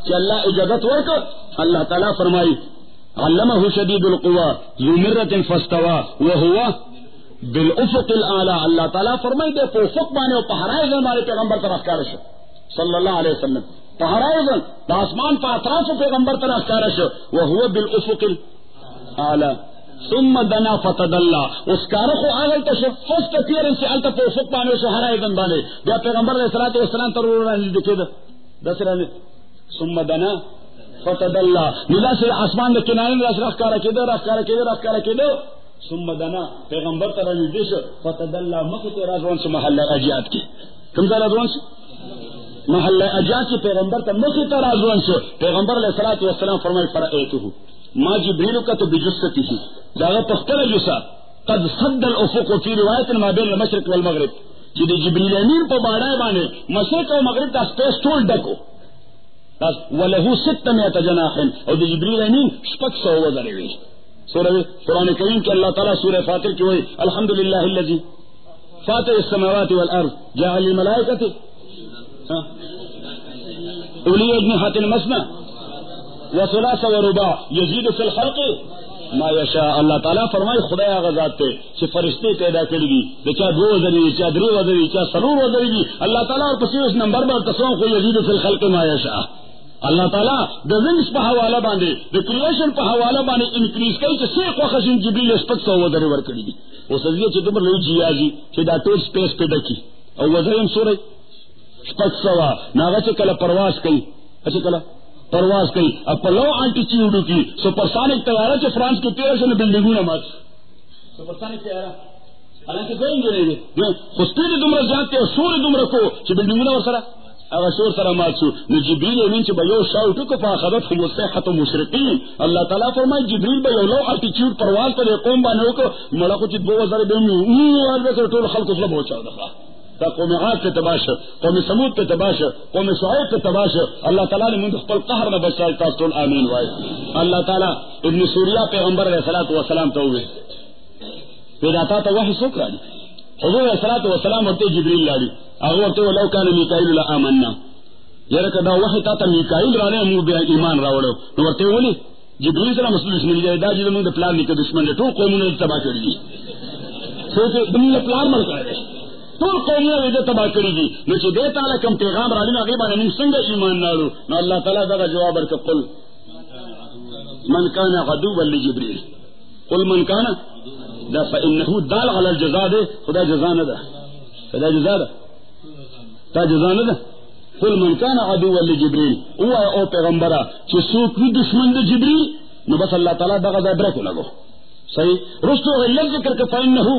کہ اللہ اجازت ورکر. اللہ تعالیٰ فرمائی علمہ شدید القویٰ ذو مرۃ فاستویٰ وہو بالافق الاعلیٰ. اللہ تعالیٰ فرمائی دے پو افق بانے و پہرائے گا ہمارے پیغمبر طرف کارش صلی اللہ علیہ وسلم. پہرائے گا آسمان پہ اطراف پیغمبر طرف کارش وہو بالافق الاعلیٰ. ثم دنا فتدلى اس کارو کو آگل تشف فرسٹ اپیرنس سے التا پو افق بانے سے ہرائے گا بانے بیا پیغمبر علیہ الصلوۃ والسلام ترور دکھے دا دسرانے ثم دنا فتدلى ملا سے آسمان دے کنارے رخ کارا کے دو ثم دنا پیغمبر تر دیش فتدلى مکتے رضوان سے محل اجیات کی کم دا رضوان سے محل اجیات کی پیغمبر تر مکتے رضوان سے پیغمبر علیہ الصلوۃ والسلام فرمائے فرأیتہ ما جبریل کا تو بجثتی ہی جاگہ تختر جسا قد صد الافق فی روایت ما بین المشرق والمغرب جدی جبریل امین پا باڑائے بانے مشرق و مغرب تا سپیس ٹول ڈکو وَلَهُ 600 جناح اور جبریل امین 600 وزر ہوئی. سورہ قرآن کریم کے اللہ تعالیٰ سورہ فاطر کی ہوئی الحمدللہ الذی فاطر السماوات والارض جعل الملائکۃ اولی اجنحۃ مثنى وثلاث ورباع یزید فی الخلق ما یشاء. اللہ تعالیٰ فرمائے خدا آغازات تے کہ فرشتے پیدا کرے گی چاہے دو وزری چاہے دری وزری چاہے سرور وزری گی اللہ تعالیٰ اور پسی اس نمبر پر تصویر کو یزید فی الخلق ما یشاء. اللہ تعالیٰ دا ونگس پہ حوالہ باندھے دا کریشن پہ حوالہ باندھے انکریز کری کہ سیخ وخشن جبریل اسپک سو وزر ور کری دی وہ سزیہ چھے دمر لئی جیازی چھے دا ٹول سپیس پہ ڈکی اور وزرین سورے اسپک سوا ناغا چھے کلا پرواز کئی اچھے کلا پرواز کئی اب لو آلٹیچیوڈ کی سپرسانک طیارہ چھے فرانس کی 1300 بلڈنگوں نماز سپرسانک طیارہ حالانکہ کوئی جو نہیں دے خسپید دمر جانتے اور سور دمر کو چھے بلڈنگوں نماز سرا اگر شور سر مات شو نو جبریل امین چھ بیو شاوٹو کو فاخذتهم الصیحة مشرقین. اللہ تعالیٰ فرمائے جبریل بیو لو الٹیچیوڈ پرواز پر قوم بانے کو مڑا کو چھ دو وزر بیمی طول خلق اسلام ہو چاہو دفعہ تا قوم عاد پہ تباش قوم سمود پہ تباش قوم شعیب پہ تباش. اللہ تعالیٰ نے منذ خپل قہر میں بچائی تاستون آمین وائے. اللہ تعالیٰ ابن سوریہ پیغمبر علیہ الصلوۃ والسلام تو ہوئے پیداتا تا وحی سکرانی حضور علیہ الصلوۃ والسلام ورتے جبریل لاری اگر ورتے ولو کان میکائیل لآمنا یرک دا وحی تا تا میکائیل رانے امو بیا ایمان راوڑو نو ورتے ولی جبریل سلام مسلم بسم اللہ دا جی دمون دا پلان نکا دشمن دے تو قومون دا تباہ کری دی سوچے دمون دا پلان مر کرے تو قومون دا تباہ کری دی نو چی دے تعالی کم پیغام رانی ناقیبا نمون سنگا ایمان نارو نو اللہ تعالی دا جواب ارکا قل من کان غدوبا لجبریل قل من کان دا فإنہو دال علی الجزا دے خدا جزا نہ دا خدا جزا دا تا جزا نہ دا. قل من کان عدوا لجبریل او پیغمبرہ چھ سوکوی دشمن دا جبریل نو بس اللہ تعالیٰ دا غزا برکو لگو صحیح رسو غلل ذکر کہ فإنہو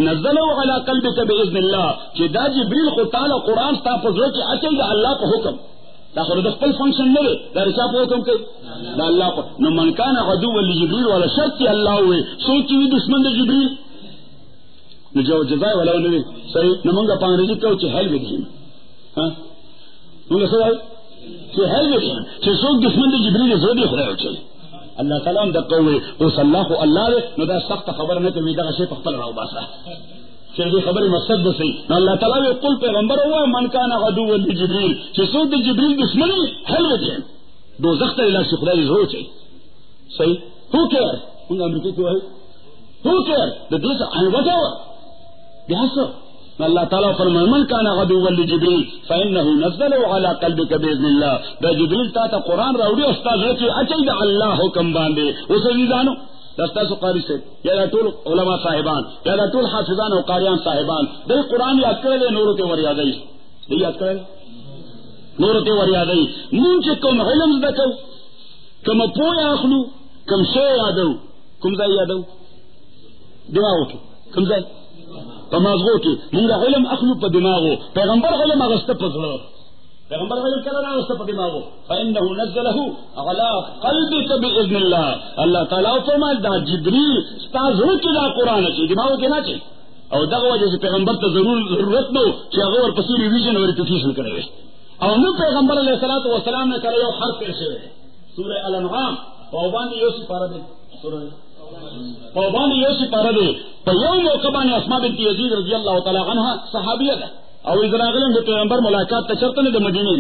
نزلو علی قلبک بإذن اللہ چھ دا جبریل خود تعالی قرآن ستا پزرو چھ اچھل دا اللہ پہ حکم دا خود دا پل فنکشن نلے دا رچا پہ حکم کئی دا اللہ پہ نو من کان عدوا لجبریل والا شرط چھ اللہ ہوئے سوچوی دشمن دا جبریل نو جو جزائے والا نوے صحیح نمانگا پانگریزی کہو چھ حل بدہیم انگا سوائی چھ حل بدہیم چھ سوک دشمن دا جبریل زودی خدا ہو چاہیے. اللہ تعالیٰ دا قوے اس اللہ کو اللہ دے نو دا سخت خبر نہیں کہ دا غشے پختل راو باسا چھ دی خبر مقصد بسی نو اللہ تعالیٰ وی قل پیغمبر ہوا من کان غدوا لجبریل چھ سوک دا جبریل دشمنی حل بدہیم دو زخت اللہ سے خدا ہو چاہیے. صحیح ہو کیا انگا امریکی کو ہے ہو کیا دا دیسا آئی وجہ بحثر اللہ تعالیٰ فرمائے من کان غدوا لجبریل فإنه نزل على قلبك بإذن اللہ دا جبریل تا تا قرآن راوڑی استاذ رچے اچھل دا اللہ حکم باندے اسے عزیزانو دستا سو قاری سے یا دا طول علماء صاحبان یا دا طول حافظان و قاریان صاحبان دا قرآن یاد کرے نورو تے وریادئی دا یاد کرے نورو تے وریادئی منچے کم علم دکو کم پویا اخلو کم شے یادو کم زائی یادو دماغو کی کم زائی پمازغو کی منگا علم اخلو پا دماغو پیغمبر علم اغسط پا ظلو پیغمبر علم کلنا اغسط پا دماغو فإنہو نزلہو علا قلبک بإذن اللہ. اللہ تعالیٰ فرمائے دا جبریل ستازو کی دا قرآن چی دماغو کی نا چی او دا وجہ سے پیغمبر تا ضرورت نو چی اغور پسی ریویژن و ریپیٹیشن کرے او نو پیغمبر علیہ الصلوۃ والسلام نے کرے حرف پیشے سورہ الانعام پاوباندی یوسی پارا دے سورہ پاوباندی یوسی پارا دے پا یوم موقع بانی اسماء بنت یزید رضی اللہ تعالی عنہ صحابیہ دا او ازراغلن دے پیغمبر ملاقات تا چرطن دے مدینہ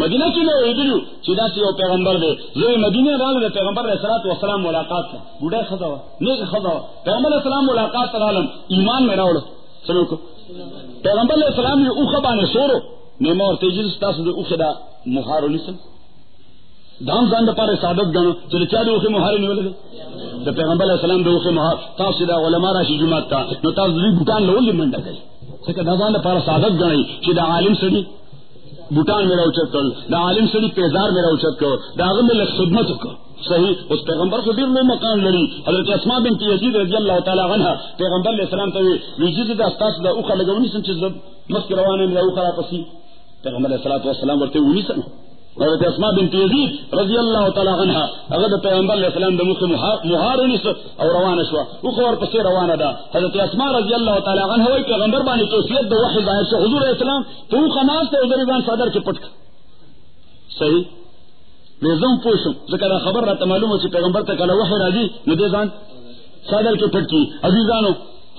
مدینہ کی میں ویدلو چیدا سی او پیغمبر دے زوی مدینہ راغ دے پیغمبر علیہ الصلوۃ والسلام ملاقات کا بوڑھا خدا نیک خدا پیغمبر علیہ السلام ملاقات عالم ایمان میں راوڑ سنو کو پیغمبر علیہ السلام نے اوخه باندې سورو نیمه اور تیجل تاسو د اوخه دا مهار ونیسم دام ځان د پاره سعادت غنو چې چا د اوخه مهار نیولې د پیغمبر علیہ السلام د اوخه مهار تاسو دا علماء راشي جمعه تا نو تاسو دې بوتان له ولې منډه کوي څنګه دا ځان د پاره سعادت غني چې د عالم سړي بوتان میرا اوچت کر دا عالم سڑی پیزار میرا اوچت کر دا آغم میں خدمت کر صحیح اس پیغمبر کو دیر میں مقام لڑی حضرت اسماء بنت یزید رضی اللہ تعالی عنہ پیغمبر علیہ السلام توی ویجید دا استاس دا اوخا لگونی سن چیز مسک روانے میرا اوخا را پسی پیغمبر علیہ السلام ورتے ونی سن حضرت اسماء بنت یزید رضی اللہ تعالی عنہ اگر پیغمبر علیہ السلام دا مخ مہارونی سن اور روانہ شوا اوخا ور پسی روانہ دا حضرت اسماء رضی اللہ تعالی عنہ وی پیغمبر بانی کیفیت دا وحی ظاہر سے حضور علیہ السلام تو اوخا ناس تے ادھر ایوان صدر کے پٹک صحیح ویزم پوشم ذکر خبر رہتا معلوم ہو پیغمبر تک علی وحی راضی ندیزان صدر کے پٹکی عزیزانو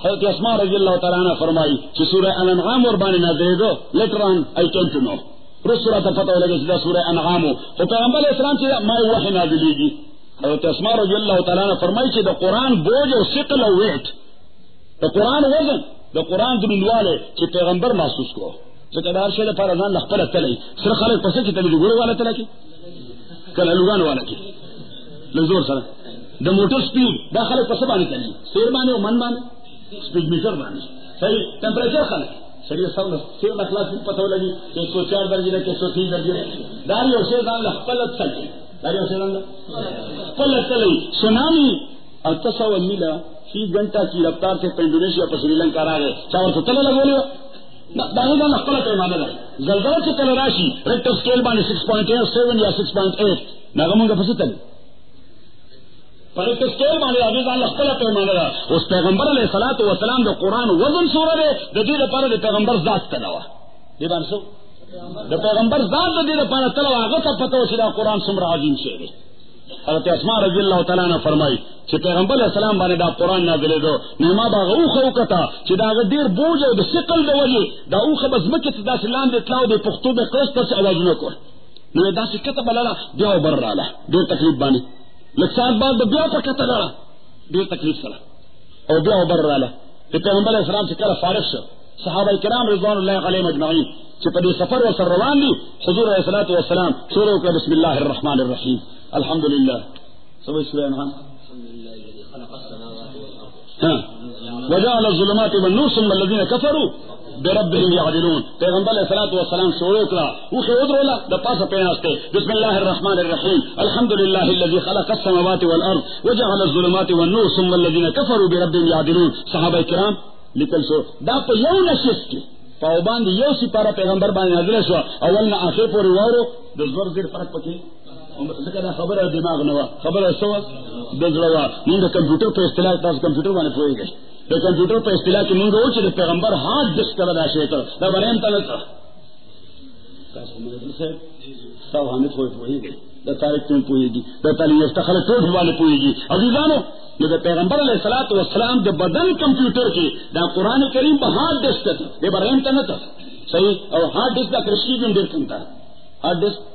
حضرت اسماء رضی اللہ تعالی عنہ فرمائی کہ سورہ انعام اور بانی نازلے گو later on I came to know رسولہ تا پتہ لگے سیدھا سورہ انعام تو پیغمبر علیہ السلام سے مائی وحی نازلی گی حضرت اسماء رضی اللہ تعالی عنہ فرمائی کہ دا قرآن بوجھ اور ثقل اور ویٹ دا قرآن وزن دا قرآن دنوالے کہ پیغمبر محسوس کو ذکر ہر شے پر ازان لخپل تلئی سر خلق پسے کی تلی گورے والا تلا کی کل لوگان والا کی لزور سر دا موٹر سپیڈ دا خلق پسے بانی تلی سیر بانے و من بانے سپیڈ میٹر بانے صحیح ٹیمپریچر خلق صحیح سب سیر اخلاص بھی پتہ لگی کہ 104 درجے رہے 103 درجے رہے داری اور شیر دان لخپل تلی داری اور شیر دان لخپل تلی سونامی التصور میلا فی گھنٹہ کی رفتار سے انڈونیشیا پر سری لنکا رہا ہے چاور تو تلے لگو لیا داغیدان اخبر پیمانہ دا زلزلہ سے کل راشی ریکٹر سکیل بانے 6.7 یا 6.8 ناغمون کا پسی تلی پر ریکٹر سکیل بانے داغیدان اخبر پیمانہ دا اس پیغمبر علیہ السلام دا قرآن وزن سورہ دے دا دید پارا دا پیغمبر ذات تلوا دی بان سو دا پیغمبر ذات دا دید پارا تلوا آغتا پتہ وچی دا قرآن سمر عظیم شے دے حضرت اسماء رضی اللہ تعالیٰ نے فرمائی کہ پیغمبر علیہ السلام بانے دا قرآن نازلے دو نیما باغ اوخ اوکتا کہ دا دیر بوجھ او دا سقل دا وجی دا اوخ بزمکت دا سلام دے تلاو دے پختو دے قرص پر سے آواز نکو نوے دا سی کتب لالا بیاو بر رالا دیر تکلیف بانے لکسات بعد دا بیاو پر کتب لالا دیر تکلیف سلا او بیاو بر رالا کہ پیغمبر علیہ السلام سے کلا فارغ شو صحابہ کرام رضوان اللہ علیہ مجمعین کہ پدی سفر و سر روان دی حضور علیہ السلام شروع کر بسم اللہ الرحمن الرحیم الحمدللہ سوئی سورہ انعام وجعل الظلمات والنور ثم الذين كفروا بربهم يعدلون پیغمبر علیہ الصلوۃ والسلام شروع کلا وہ ادھر ولا دا پاس پیناستے بسم اللہ الرحمن الرحیم الحمدللہ الذي خلق السماوات والارض وجعل الظلمات والنور ثم الذين كفروا بربهم يعدلون صحابہ کرام لکل سو دا په یو نشست کی پاو باندې یو سپارہ پیغمبر باندې نازل شو اول نه اخر پورې وورو د زور زیر فرق پکې ځکه خبره دماغ نه خبره سو د زړه موږ کمپیوټر په اصطلاح تاسو کمپیوټر باندې پوهیږئ د کمپیوټر په اصطلاح کې موږ وایو چې د پیغمبر هارد ډیسک کړه دا شی کړ دا باندې تل تاسو موږ څه تاسو هم پوهیږئ د تاریخ ته پوهیږئ د تعلیم استخلاص ټول باندې پوهیږئ عزیزانو نو د پیغمبر علیہ الصلوۃ والسلام د بدن کمپیوٹر کی دا قرآن کریم په هارد ډیسک ته د بریم ته نه ته صحیح او هارد ډیسک دا کرشیږي ډیر کم تا هارد ډیسک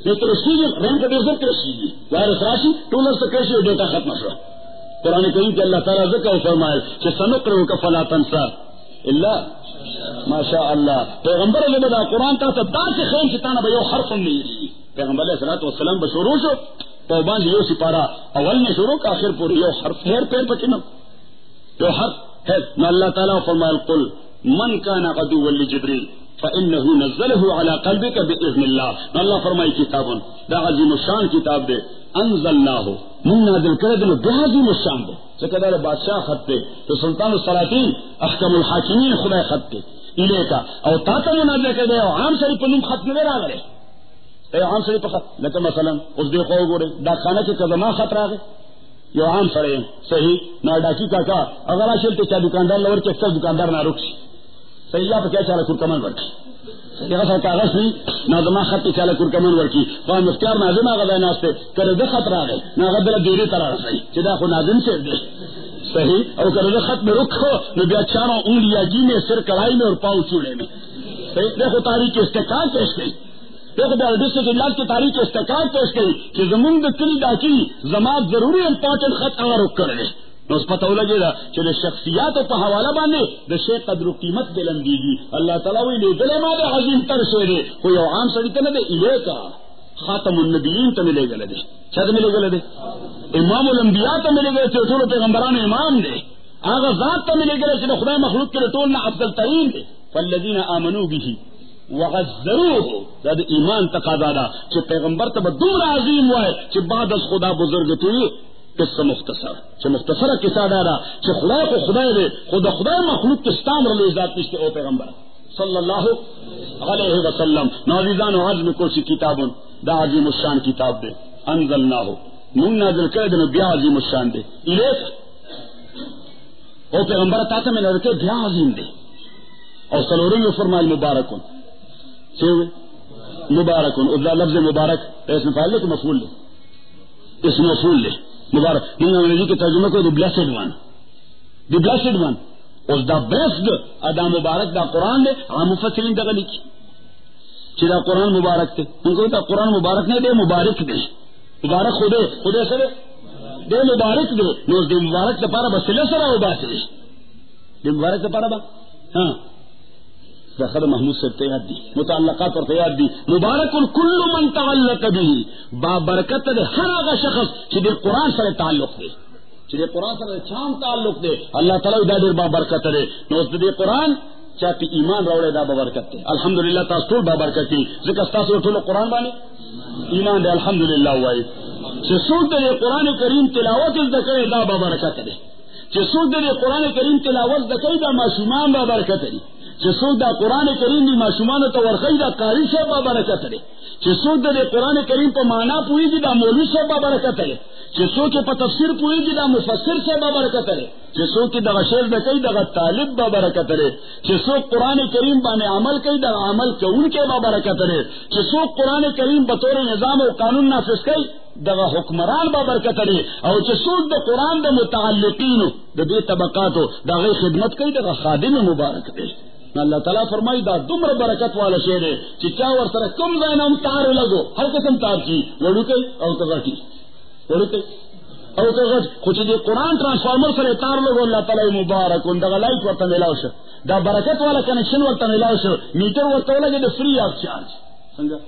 د کرشیږي ریم ته ډیر کرشیږي وایرس راشي ټول څه کرشي ډیټا ختم شو قرآن کریم کې الله تعالی ذکر فرمایي چې سنقرئک فلا تنسى الا ما شاء الله پیغمبر علیہ دا قرآن ته داسې خیم چې تانه به یو حرف هم نه یری پیغمبر علیہ الصلوۃ والسلام به شروع شو تو باندې یو سپارہ اول نے شروع کا آخر پوری یو حرف ہیر پیر پکې نو یو حرف ہے نو اللہ تعالی فرمائے قل من كان عدوا لجبريل فانه نزله على قلبك باذن الله اللہ فرمائے کتاب دا عظیم الشان کتاب دے انزلناه من نازل کړه دے عظیم الشان دے څنګه دا بادشاہ خط دے تو سلطان السلاطین احکم الحاکمین خدای خط دے الیه کا او تا ته نازل کړه دے عام سری په نوم خط نه راغلی عام سڑی پخت لکه مثلا اس دیکھو گورے ڈاک خانہ کے قدمہ خطرہ ہے یہ عام سڑے صحیح نہ ڈاکی کا اگر آشل تو کیا دکاندار لور کے اکثر دکاندار نہ رکش صحیح آپ کیا چالا کرکمن ورکی صحیح کاغذ نہیں نہ دماغ خط کے چالا کرکمن ورکی وہاں مختار ناظم آگا دائنا اس پہ کرے دے خطرہ ہے نہ غدر دیرے طرح صحیح چدا خو ناظم سے دے صحیح اور کرے دے خط میں رکھو نہ بیا چاروں انگلیاں جی میں سر کڑائی میں اور پاؤں چوڑے میں صحیح دیکھو تاریخ کے استحقاق پیش گئی ایک دا ڈسٹرکٹ اجلاس کی تاریخ استقامت پیش کی کہ زمین کلی ڈاکی زماعت ضروری امپورٹنٹ خط اگر رک کرے نو اس پتہ لگے گا کہ شخصیات پہ حوالہ باندھے دا شیخ قدر و قیمت دلن دیگی اللہ تعالیٰ وی لے گلے ماں دے عظیم تر شعر دے کوئی عام سڑی تے نہ دے الے کا خاتم النبیین تے ملے گلے دے شاید ملے گلے دے امام الانبیاء تے ملے گلے تے ٹول پیغمبران امام دے آغا ذات تے ملے گلے تے خدا مخلوق کے ٹول نہ افضل ترین دے فالذین آمنوا به وغزروه دا ایمان تقاضا دا کہ پیغمبر تے بدور عظیم ہوئے کہ بعد از خدا بزرگ توئی قصہ مختصر قصہ دارا کہ خدا کو خدا دے خدا مخلوق کے ستام رلی ذات نشتے او پیغمبر صلی اللہ علیہ وسلم نازیزان و عزم کوشی کتاب دا عظیم الشان کتاب دے انزلناہو من نازل کردن بیا عظیم الشان دے الیک او پیغمبر تاتا میں نازل کرد بیا عظیم دے اور سلورنگ فرمائی مبارکن چھوئے مبارکن ادلا لفظ مبارک اسم فائل لے کہ مفعول لے اسم مفعول لے مبارک انگریزی کے ترجمہ کو دی بلیسڈ ون اس دا بیسڈ ادا مبارک دا قرآن دے عام مفسرین دا غلی کی چی دا قرآن مبارک دے ان کو دا قرآن مبارک نہیں دے مبارک دے مبارک خودے سرے دے مبارک دے نوز دے مبارک دا پارا بسلے سرا ہو باسی دے مبارک دا پارا با ہاں خد محمود سے تیاد دی متعلقات اور تیاد دی مبارک کل من تعلق بھی با برکت دے ہر آگا شخص چی دے قرآن سر تعلق دے چی دے قرآن سر چام تعلق دے اللہ تعالیٰ دا دیر با برکت دے نوز دے قرآن چاہتی ایمان روڑے دا با برکت دے الحمدللہ تاس طول با برکت دی ذکر ستاس و طول قرآن بانے ایمان دے الحمدللہ وائی چی سوک دے قرآن کریم تلاوت ذکر دا با برکت دے چی سوک دے قرآن کریم تلاوت ذکر دا معصومان با برکت دے چسوک دا قرآن کریم دی معصومان تو ورخی دا قاری سے با برکت دے چسوک دا قرآن کریم پا معنی پوئی دی دا مولوی سے با برکت دے چسوک پا تفسیر پوئی دی دا مفسر سے با برکت دے چسوک دا شیر دا کئی دا طالب با برکت دے چسوک قرآن کریم بانے عمل کئی دا عمل کون کے با برکت دے چسوک قرآن کریم بطور نظام و قانون نافذ کئی دا حکمران با برکت دے اور چسوک دا قرآن دا متعلقین دا بے طبقاتو دا غی خدمت کئی دا خادم مبارک دے اللہ تعالیٰ فرمائی دا دمر برکت والا شیر ہے چچا ور سر کم زینم تار لگو ہر قسم تار کی وڑو کئی او تغٹی وڑو کئی او تغٹ کچھ دی قرآن ٹرانسفارمر سر تار لگو اللہ تعالیٰ مبارک دا لائٹ ورطا ملاو شا دا برکت والا کنیکشن ورطا ملاو شا میٹر ورطا لگے دا فری آف چارج سنگا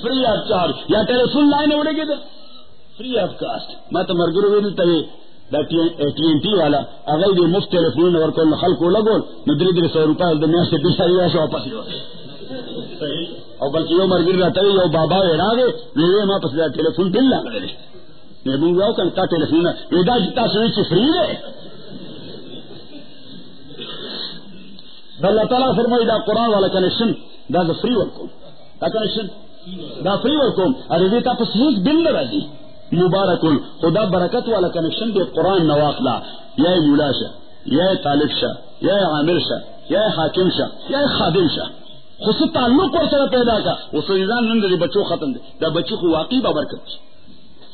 فری آف چارج یا ٹیلیفون لائن اڑے گے دا فری آف کاسٹ میں تو مرگرو ویلتا ہے دا ٹی این ٹی والا اگر دی مفت ٹیلیفون اور کل خلق کو لگول ندری 100 روپے دنیا سے 20 ساری واپس ہو صحیح اور بلکہ یو مرگر رہتا ہے یو بابا اڑا گے ویوے ماں پس ٹیلیفون بل نہ کرے میں بول رہا ہوں کہ تا ٹیلیفون ادا جتا سوئچ فری ہے اللہ تعالیٰ فرمائی دا قرآن والا کنیکشن دا فری ورکوم دا کنیکشن دا فری ورکوم ارے دیتا پس ہیچ بل نہ رہی مبارکن خدا برکت والا کنیکشن دے قرآن نواخلا یا مولا شاہ یا طالب شاہ یا عامر شاہ یا حاکم شاہ یا خادم شاہ خصوص تعلق اور سر پیدا کا اس نظام نند دے بچوں ختم دے دا بچوں کو واقعی بابرکت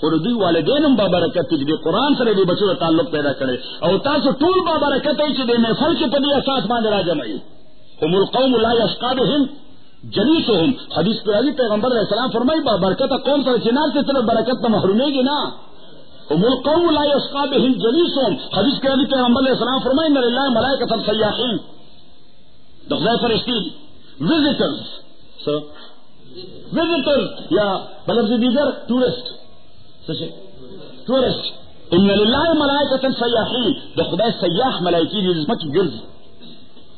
اور دی والدین بابرکت دے قرآن سر دے بچوں کا تعلق پیدا کرے اور تاسو طول بابرکت ہے دے محفل کے پدی اساس مان را جمعی هم القوم لا يشقى بهم جلیسہم حدیث پہ علی پیغمبر علیہ السلام فرمائی با برکت قوم سر چنار سے طرف برکت محرومے گی نا ام القوم لا یشقى بهم جلیسہم حدیث پہ علی پیغمبر علیہ السلام فرمائی ان للہ ملائکۃ سیاحین دخلائے فرشتی وزٹرز وزٹرز یا بلفظ دیگر ٹورسٹ ان للہ ملائکۃ سیاحین دخلائے سیاح ملائکی جسمہ کی گرز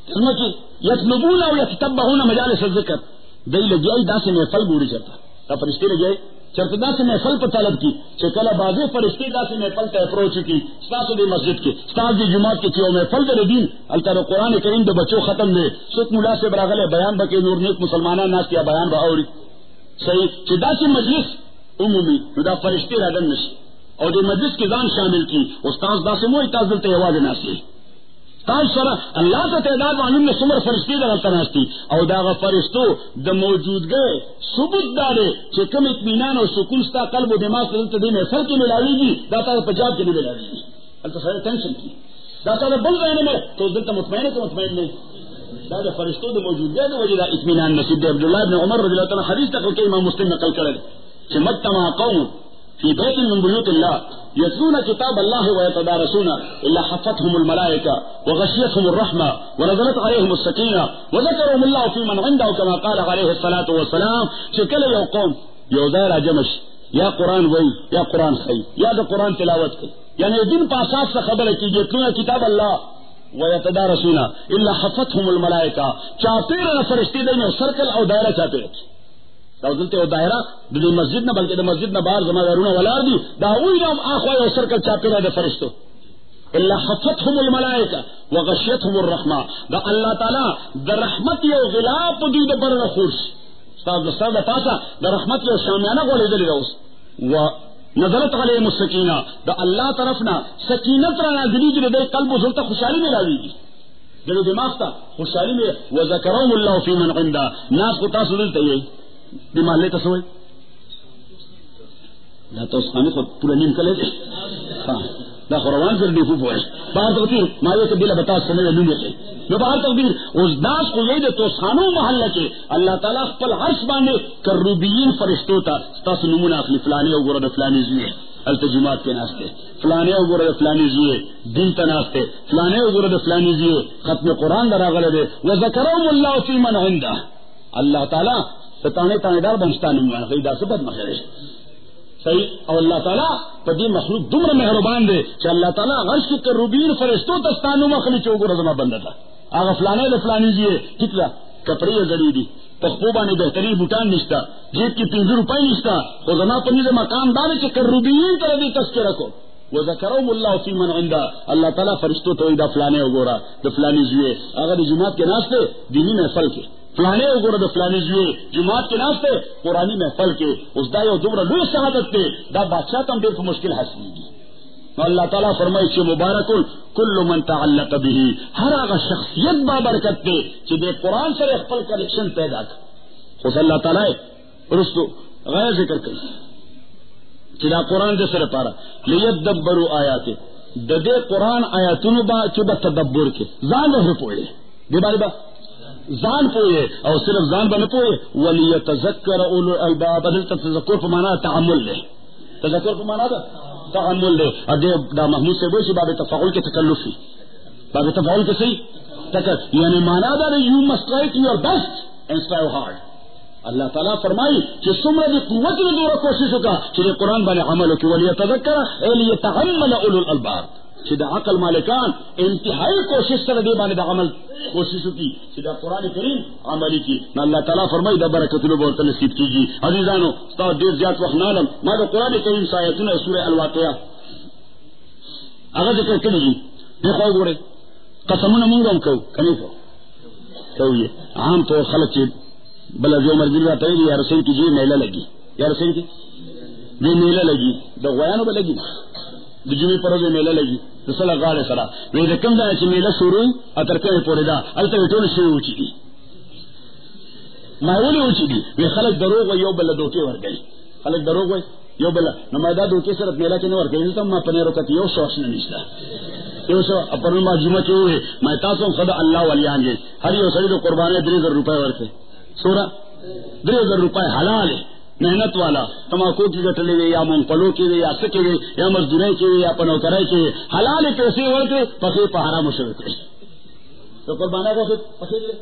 کی یطلبون او یتتبعون مجالس الذکر دی لگیائی دا سے محفل بوڑی چرتا تا فرشتے لگیائی چرتا دا سے محفل پر طلب کی چکل بازی فرشتے دا سے محفل تا اپروچ کی ستاسو دی مسجد کے ستاس دی جماعت کے چیو محفل در دین التر قرآن کریم دا بچو ختم دے سوک مولا سے براغل بیان بکے نور نیک مسلمانان ناس کیا بیان با اوری صحیح چی دا سے مجلس عمومی دا فرشتے رادن نشی اور دی مجلس کی زان شامل کی استاذ دا سے موئی تازل تیواز ناسی سرا اللہ کا تعداد معلوم نے سمر فرشتی در تناستی او داغ فرشتو دا موجود گئے ثبوت دارے کہ کم اطمینان اور سکون ستا قلب و دماغ سے دے میں سر کی ملاوی گی داتا پنجاب کی نہیں ملاوی گی اللہ سارے ٹینشن کی داتا بل رہنے میں تو دل تا مطمئن ہے کہ مطمئن نہیں دا فرشتوں دے موجودگی دے وجہ دا اطمینان نصیب دے. عبداللہ بن عمر رضی اللہ عنہ حدیث نقل کہ امام مسلم نقل کرے کہ مجتمع قوم في بيت من بيوت الله يتلون كتاب الله ويتدارسون إلا حفتهم الملائكة وغشيتهم الرحمة ونزلت عليهم السكينة وذكرهم الله في من عنده كما قال عليه الصلاة والسلام. شكل يو قوم يو دائرة جمش یا قرآن وئی یا قرآن خی یا دا قرآن تلاوت کی یعنی دن پاسات سے خبر ہے کہ یتلون کتاب اللہ ويتدارسون إلا حفتهم الملائكة چاپیر فرشتی دیں سرکل او دائرہ چاپیر دلتے وہ دائرہ دلی مسجد نہ بلکہ دا مسجد نہ باہر زمادارون ولار دی داوئی نام آخوائی و سرکل چاپیرہ دا فرشتو اللہ حفتهم الملائکہ وغشیتهم الرحمہ دا اللہ تعالی دا رحمت یو غلاف دی دا برن خورش استاد دا سر دا پاسا دا رحمت یو شامیانہ گولی دلی روس و نظرت علیہم السکینہ دا اللہ طرفنا سکینت رانا دلی دی دا قلب و ذلتا خوشحالی میں لاوی دی دلی دماغ تا خوشحالی میں وذکرهم اللہ فی من عندہ ناس کو تاسو دلتا یہ بیمار لے تصوی لا تو اس خانے کو پورا نیم کلے دے دا خوروان کر دیفو پوئے باہر تقدیر ماوے کے دلہ بتا سنے نیم لے جو باہر تقدیر اس داس کو یہ دے تو اس خانوں محلہ کے اللہ تعالیٰ پل عرش بانے کروبیین فرشتو تا ستاس نمونہ اخلی فلانے و گرد فلانے زوئے التجمات کے ناستے فلانے و گرد فلانے زوئے دن تناستے فلانے و گرد فلانے زوئے ختم قرآن در آغلے دے وذکرهم اللہ فی من عندہ اللہ تعالیٰ تانے تانے دار بنشتانی موان غیدہ سے بد مخیرش صحیح اور اللہ تعالیٰ پدی مخلوق دمر مہربان دے کہ اللہ تعالیٰ غرش کی کروبین فرشتوں تستانو مخلی چوگو رزمہ بندہ تھا آغا فلانے دے فلانی جیے کتلا کپڑی زڑی دی تخبوبانی بہترین بوٹان نشتا جیب کی 5 روپے نشتا خزنا پنید مقام دارے کہ کروبین کر دی تذکرہ کو وذکرهم اللہ فی من عندہ اللہ تعالیٰ فرشتوں تو دا فلانے اگورا دا فلانی زوئے اگر جماعت کے ناستے دینی محفل کے فلانے اگورا دا فلانے زوئے جماعت کے ناستے قرآنی محفل کے اس دا یو دمرا لوی شہادت کے دا بادشاہ تم دیر کو مشکل حاصلی گی. اللہ تعالیٰ فرمائی چھے مبارکن کل من تعلق بھی ہر آگا شخصیت بابرکت دے چھے دے قرآن سے اخفل کنیکشن پیدا کر خوص اللہ تعالیٰ رسو غیر ذکر کر چلا قرآن دے سر پارا لیدبرو آیاتے دے قرآن آیاتونو با چوبا تدبر کے زان رہے پوئے دے بارے با زان پوئے اور صرف زان با نپوئے ولیتذکر اولو الالباب بدل تذکر پر مانا تعمل لے تذکر پر مانا دا تعمل لے اور دے دا محمود سے بوئی سی باب تفاعل کے تکلفی باب تفاعل کے صحیح یعنی مانا دا you must try to your best and strive hard. اللہ تعالیٰ فرمائی کہ سمرہ دی قوت میں دورہ کوششوں کا چھے قرآن بانے عملوں کی ولیتذکر اے لیتعمل اولو الالباب چھے دا عقل مالکان انتہائی کوشش سر دے بانے دا عمل کوششوں کی چھے دا قرآن کریم عملی کی نا اللہ تعالیٰ فرمائی دا برکت لو بورتا نصیب کی جی. عزیزانو ستاو دیر زیاد وقت نالم ما دا قرآن کریم سایتون سورہ الواقعہ اگر ذکر کری جی دیکھو گورے قسمون منگم کو کنی کو یہ عام طور خلق چیز بلا جو مرضی بات ہے یا رسول کی جی میلہ لگی یا رسول کی جی میلہ لگی دا غیانو با لگی دا جمعی پر روزے میلہ لگی دا صلح غال سرا وی دا کم دا چی میلہ شروع اترکے پوری دا علتا ویٹون شروع ہوچی دی ماولی ہوچی دی وی خلق دروغ و یو بلا دوکے ورگئی خلق دروغ و یو بلا نمائدہ دوکے سرت میلہ کی نور گئی تا ما پنے روکتی یو شوش نمیشتا یو شو اپر ما جمعہ کی ہوئے میں تاسوں خدا اللہ ولی آنگے ہر یو سری دو قربانے 3000 روپے ورکے سورہ 3000 روپے حلال ہے محنت والا تماکو کی گٹلے گئے یا مونگپلو کی گئے یا سکے گئے یا مزدورے کی گئے یا پنوکرے کی گئے حلال پیسے ورکے پخیر پہ حرام شروع تو قربانہ کو پخیر لے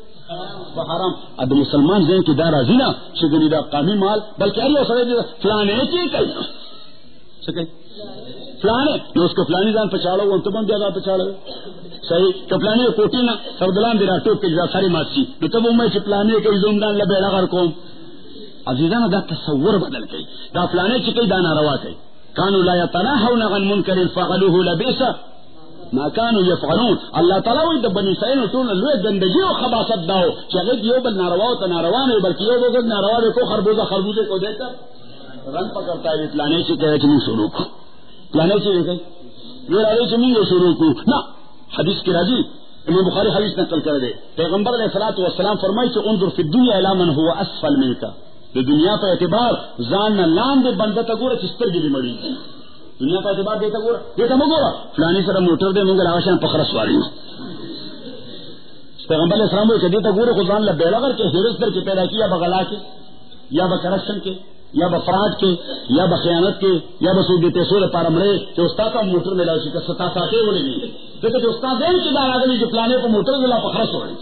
پہ حرام اب مسلمان ذہن کی دار ازینا شگنی دا قامی مال بلکہ ارے سرے فلانے کی کئی سکے فلانے جو اس کو فلانی دان پچاڑو وہ انتبان دیا پچاڑو صحیح کپلانی کوٹی نا سردلان دیرا ٹوپ کے جدا ساری ماسی تو تب میں چپلانے کے زومدان لبیڑا غر کوم عزیزانا دا تصور بدل گئی دا فلانے چکی دانا روا گئی کانو لا یتناہون عن منکر فعلوه لبیسا ما کانو یفعلون اللہ تعالیٰ وی دا بنی سائنو تون لوے گندگی و خباست داو چاہید یو بل نارواو تا ناروانو بلکی یو بل نارواو کو خربوزہ کو دیتا رن پکرتا ہے فلانے چکی چمی شروع کو فلانے چکی کئی یہ رہے چمی یہ شروع کو نا حدیث کی راضی امام بخاری حدیث نقل کر دے پیغمبر علیہ الصلوۃ والسلام فرمائی کہ انظر فی الدنیا الی من هو اسفل منک دنیا پر اعتبار زان نہ لام دے بندہ تا گورا چستر دی مڑی دنیا پر اعتبار دیتا گورا دیتا مگورا فلانی سر موٹر دے منگل آشان پخرس والی پیغمبر علیہ السلام کو دیتا گورے خدان لا بیڑا کر کے ہیرس کر کے پیدا کیا بغلا کے یا بکرپشن کے یا بفراڈ کے یا بخیانت کے یا بسود پیسوں پارمڑے جو استاد کا موٹر میں لاؤ ستا ساتے بولے نہیں لیکن جو استاد کی دار آگے جو پلانے کو موٹر میں لا پخرس ہو رہی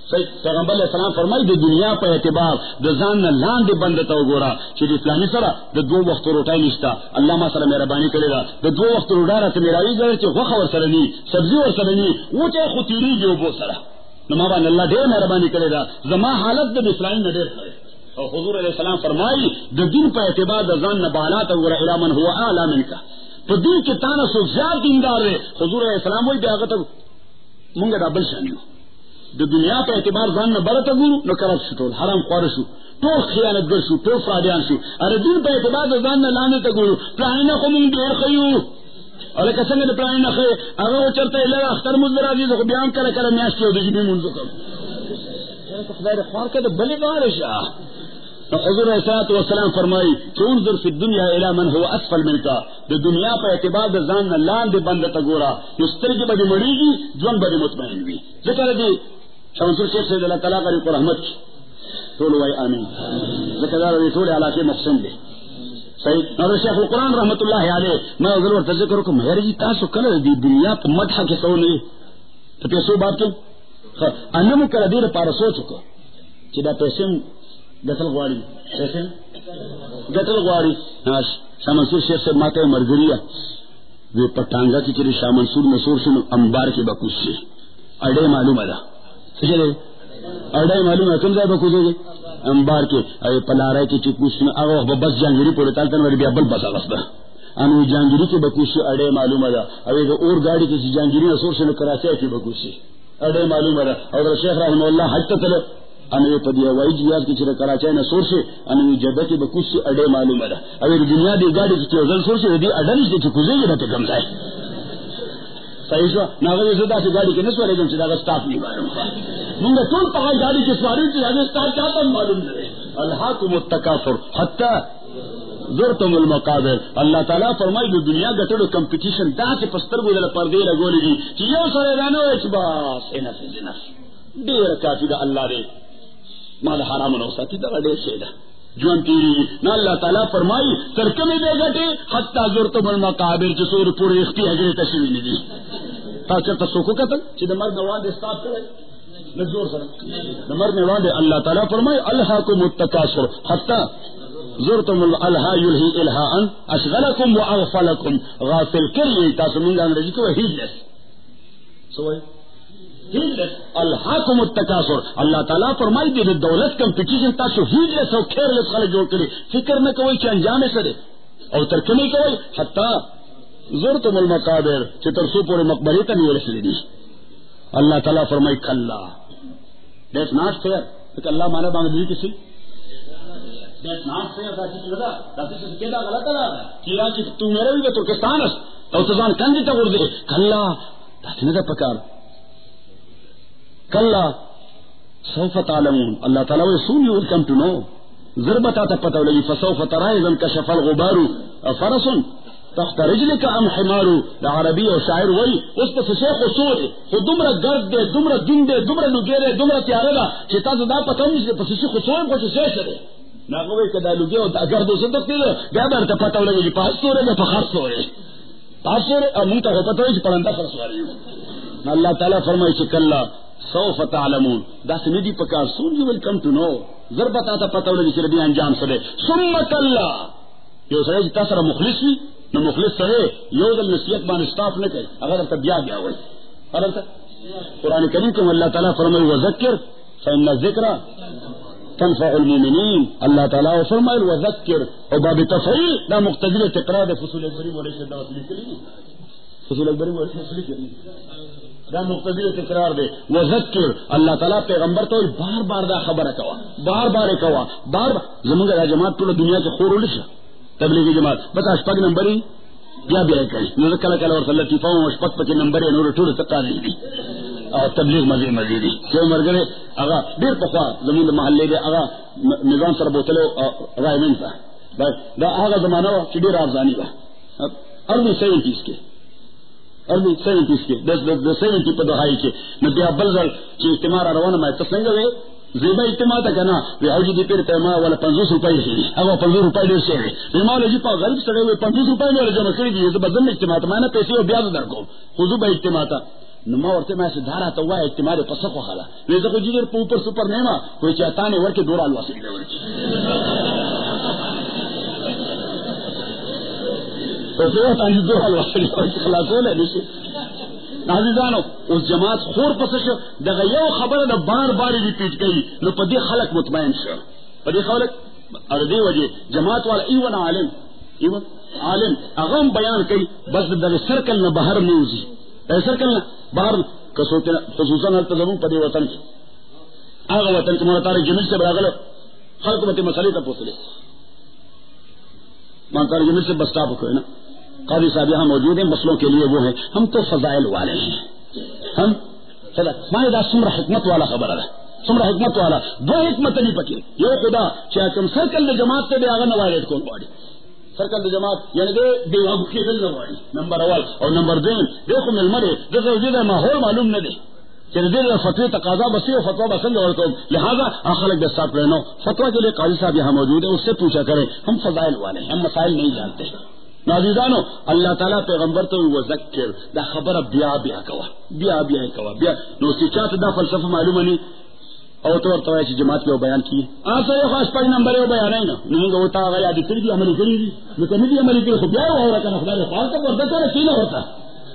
پیغمبر علیہ السلام فرمائی دی دنیا پہ اعتبار دزان لان دے بند تو گورا چیز اسلامی سرا دو وقت روٹائی نشتا اللہ ما سر مہربانی کرے گا دو وقت روٹا رہا میرا غوخ اور سرنی سبزی اور سرنی وہ چاہے خطیری جو وہ سرا نمابان اللہ ڈیر مہربانی کرے گا زما حالت دے اسلامی میں ڈیر کرے اور حضور علیہ السلام فرمائی دو دن پہ اعتبار دزان نبالات اور علامن ہوا علامن کا تو دن کے تانا سو زیادہ دیندار ہے حضور علیہ السلام وہی بیاغت منگا ڈبل شانیو د دنیا په اعتبار ځان نه برته ګورو نو کرپ شو ټول حرام خوار شو ټول خیانتګر شو ټول فراډیان شو اره دین په اعتبار ځان نه لاندې ته ګورو پلان خو مونږ ډېر خيو الکه څنګه د پلان نه خي هغه چرته له اختر مزر راځي خو بیا هم کله کله میاشت یو د جبې مونږ کوم خدای دې خوار کړه بلې غار شه حضور علیہ الصلوۃ والسلام فرمائی کہ انظر فی الدنیا الی من هو اسفل منک د دنیا په اعتبار د ځان نه لاندې بند ته ګورا استرګې به مړیږي ژوند به مطمئن وي ذکر دې شمسور شیخ سے اللہ تعالیٰ کا رزق رحمت ٹول ہوئے آمین ذکر ٹول علاقے محسن دے صحیح اور شیخ القرآن رحمت اللہ علیہ میں ضرور تذکر کو میرے جی تاسو کل دی دنیا کو مدح کے سو نہیں تو پیسو بات تو انم کر دیر پار سو چکو چدا پیسے گتل گواڑی پیسے گتل گواڑی شاہ منصور شیخ سے ماتے مرگریا وہ پٹانگا کی چلی شاہ منصور مسور سے امبار کے بکوس سے اڑے معلوم ادا اڑائی معلوم ہے کم جائے بکوزے گے امبار کے ارے پلارا کی چکوس میں اگر بس جانگیری پڑے تالتن والی بیا بل بسا بستا انو جانگیری کے بکوس سے اڑے معلوم ہے ابھی اور گاڑی کی جانگیری اصور سے کراچی کی بکوس سے اڑے معلوم ہے اور شیخ رحمہ اللہ حج تک انو پدیا وائی جیاز کی چرے کراچی نسور سے انو جدہ کی بکوس سے اڑے معلوم ہے ابھی دنیا دی گاڑی کی چوزل سور سے دی اڈل سے چکوزے گی نہ کم جائے صحیح شو ناغذ زدہ سے گاڑی کے نسوارے جن سے داغا سٹاپ نہیں معلوم منگا تول پاگا گاڑی کے سواری سے آگے سٹاپ چاہتا معلوم نہیں الحاکم التکافر حتی زرتم المقابر اللہ تعالیٰ فرمائی دو دنیا گٹڑو کمپیٹیشن دا سے پستر گو دل پردے لگولی دی چی یو سرے دانو ایچ باس اینف جنف دیر کافی دا اللہ دے مال حرام نوسا کی دا دیر سیدہ جوان تیری نا اللہ تعالیٰ فرمائی ترکمی دے گٹے حتی زرتم المقابر جسور پوری اختی حجر تشویلی دی تا چرتا سوکو قتل چی دا مرد نوان دے سٹاپ کرے لزور سر دا مرد نوان دے اللہ تعالیٰ فرمائی الحاکم التکاسر حتی زرتم الہا یلہی الہاء اشغلکم و اغفلکم غافل کریے تاسو منگا انگریزی کو ہیڈلیس سوئی ہیڈلیس الحاکم التکاسر اللہ تعالیٰ فرمائی دی دولت کمپیٹیشن تاسو ہیڈلیس اور کھیرلیس خلق جوڑ کرے فکر میں کوئی چی انجام سرے اور ترکمی کوئی حتی زرتم المقابر چترسو پورے مقبری تا نہیں رسلی دی اللہ تعالیٰ فرمائی کھلا دیٹس ناٹ فیئر تو اللہ مانا بانگ دی کسی دیٹس ناٹ فیئر داتی کی ودا داتی کی کہتا غلط ہے کیا چی تو میرے بھی ترکستان اس اور تزان کندی تا گردے کھلا داتی ندا پکار کھلا سوف تعلمون اللہ تعالیٰ وہ soon you come to know ضربتا تا پتا لگی فسوف ترائی ذن کشف الغبارو فرسن تحت رجلک ام حمارو دا عربی اور شاعر وہی اس پر شیخ اصول خود دمرا گرد دے دمرا دن دے دمرا لگیرے دمرا تیارے دا چیتا دا پتا نہیں سے پس شیخ اصول کو شیخ ہے ناغوی کدا لگے اور دا گرد سے دکتے دے گابر تا پتا لگی پاس سورے دا پخار سورے پاس سورے اور منتا ہو پتا ہوئی پرندہ فرسواری اللہ تعالیٰ فرمائی چکلہ سوف تعلمون دا سمیدی پکار soon you will come to know ضربتا تا پتا لگی چرے بھی انجام سرے سمت اللہ یہ سرے جتا سر مخلص بھی نو مخلص سرے یو دل نصیحت بان اسٹاف نہ کرے اگر اب بیا گیا ہوئے اگر قرآن کریم کو اللہ تعالیٰ فرمائی وذکر فإن الذکر تنفع المؤمنین اللہ تعالیٰ فرمائی وذکر اور باب تفعیل دا مقتدر تقرار دے فصول اکبری مولی سے دعوت لکلی فصول اکبری مولی سے لکلی دا مقتدر تقرار دے وذکر اللہ تعالیٰ پیغمبر تو بار بار دا خبر کوا بار بار کوا بار زمانگا دا جماعت تو دنیا کے خور لشا تبلیغی جماعت بس اشپاک نمبری یا بھی کری نور کلا کلا اور لطیفہ اشپاک پکی نمبری نور ٹوڑ تقا نہیں دی اور تبلیغ مزید مزیدی کیوں مرگرے اگا دیر پخوا زمین محلے دے اگا نظام سر بوتلے اگا امین پا دا آگا زمانہ چی دیر آفزانی با ارمی 70s کے اور 70 کے 70 په دهاي کې نو بیا بل ځل چې اجتماع روانه ما ته څنګه وې زیبا اجتماع ته کنه وی اوجی دې پیر ته ما ولا 50 روپۍ شي هغه 50 روپۍ ډېر شي وی ما لږه په غریب سره وی 50 روپۍ مې جمع کړې دي زه بدل اجتماع ته ما نه پیسې او بیا درکوم خو به اجتماع ته نو ما ورته ما سي دارا ته وای اجتماع په څه خو خلا وی زه خو دې په اوپر سپر نه ما کوئی چاته نه ورکه دورال واسي دی ورکی او ته تاسو دورال واسي خلاصول نشي عزیزانو اس جماعت خور پس شو دغه یو خبره د بار بار ریپیټ کړي نو په دې خلک مطمئن شو په دې خلک ار دې وجه جماعت والا ایون عالم هغه بیان کوي بس د سرکل نه بهر موزي سرکل نه بهر کسوته خصوصا التزام په دې وطن کې هغه وطن کې مونږ تاریخ جمیل سے راغله خلک به مسلې ته پوښتنه مان تاریخ جمیل سے بستا پکړه نا قاضی صاحب یہاں موجود ہیں مسئلوں کے لیے وہ ہیں ہم تو فضائل والے ہیں ہم مانے دا سمر حکمت والا خبر ہے سمر حکمت والا دو حکمت نہیں پکی یہ خدا چاہے تم سرکل جماعت سے دے آگا نوائرٹ کون باڑی سرکل جماعت یعنی دے دیواب کی دل نوائرٹ نمبر اول اور نمبر دین دیکھو مل مرے جیسے وجود ہے ماحول معلوم نہ دے چلے دے فتوی تقاضا بسی اور فتوا بسنگ اور تو لہٰذا آخر کے ساتھ رہنا فتوا کے لیے قاضی صاحب یہاں موجود ہیں اس سے پوچھا کریں ہم فضائل والے ہیں ہم مسائل نہیں جانتے نازیزانو اللہ تعالیٰ پیغمبر تو وذکر دا خبر بیا کوا نو سچات دا فلسفہ معلوم نہیں او تو ورته چې جماعت کې بیان کیه آسه یو خاص پای نمبر یو بیان نه موږ وتا غیا دي کړی دي عملي کړی دي نو کوم دي عملي کړی خو بیا وره کنه خدای په حال ته ورته ته کینه ورته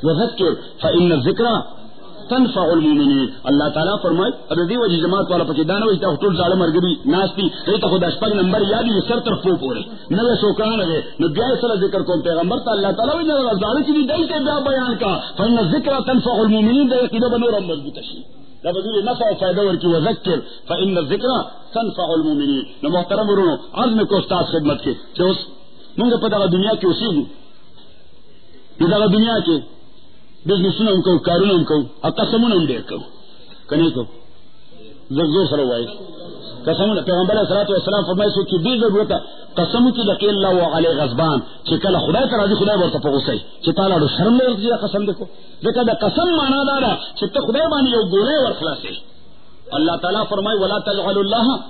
وذکر فإن الذکر تنفع المؤمنین اللہ تعالیٰ فرمائے اب دی وجہ جماعت والا پکې دانو ایت ټول ظالم مرګبي ناشتي ایت خو د شپږ نمبر یادي سر طرف پورې نو شوکان لګي نو بیا سره ذکر کوم پیغمبر ته الله تعالی وی نه غزاله چې دای ته بیا بیان کا فإن الذکر تنفع المؤمنین دا کده بنور مضبوط شي دا بدوی نفع و فائدہ ورکی وذکر فإن الذکر تنفع المؤمنین نو محترم ورونو عزم کو استاد خدمت کې چې اوس موږ په دغه دنیا کې اوسېږو دغه دنیا کې بزنسونه هم کوو کارونه هم کوو او قسمونه هم ډېر کوو که نه کوو زور سره وایي قسمونه پیغمبر علیه الصلاة والسلام فرمایي څوک چې بې ضرورته قسم وکړي لقي الله علیه غضبان چې کله خدای ته راځي خدای ورته په غوسه وي چې تعالی ډېر شرم لري چې دا قسم دې کو ځکه د قسم معنا دا ده چې ته خدای باندې یو ګولۍ ورخلاصې الله تعالی فرمایي ولا تجعلوا الله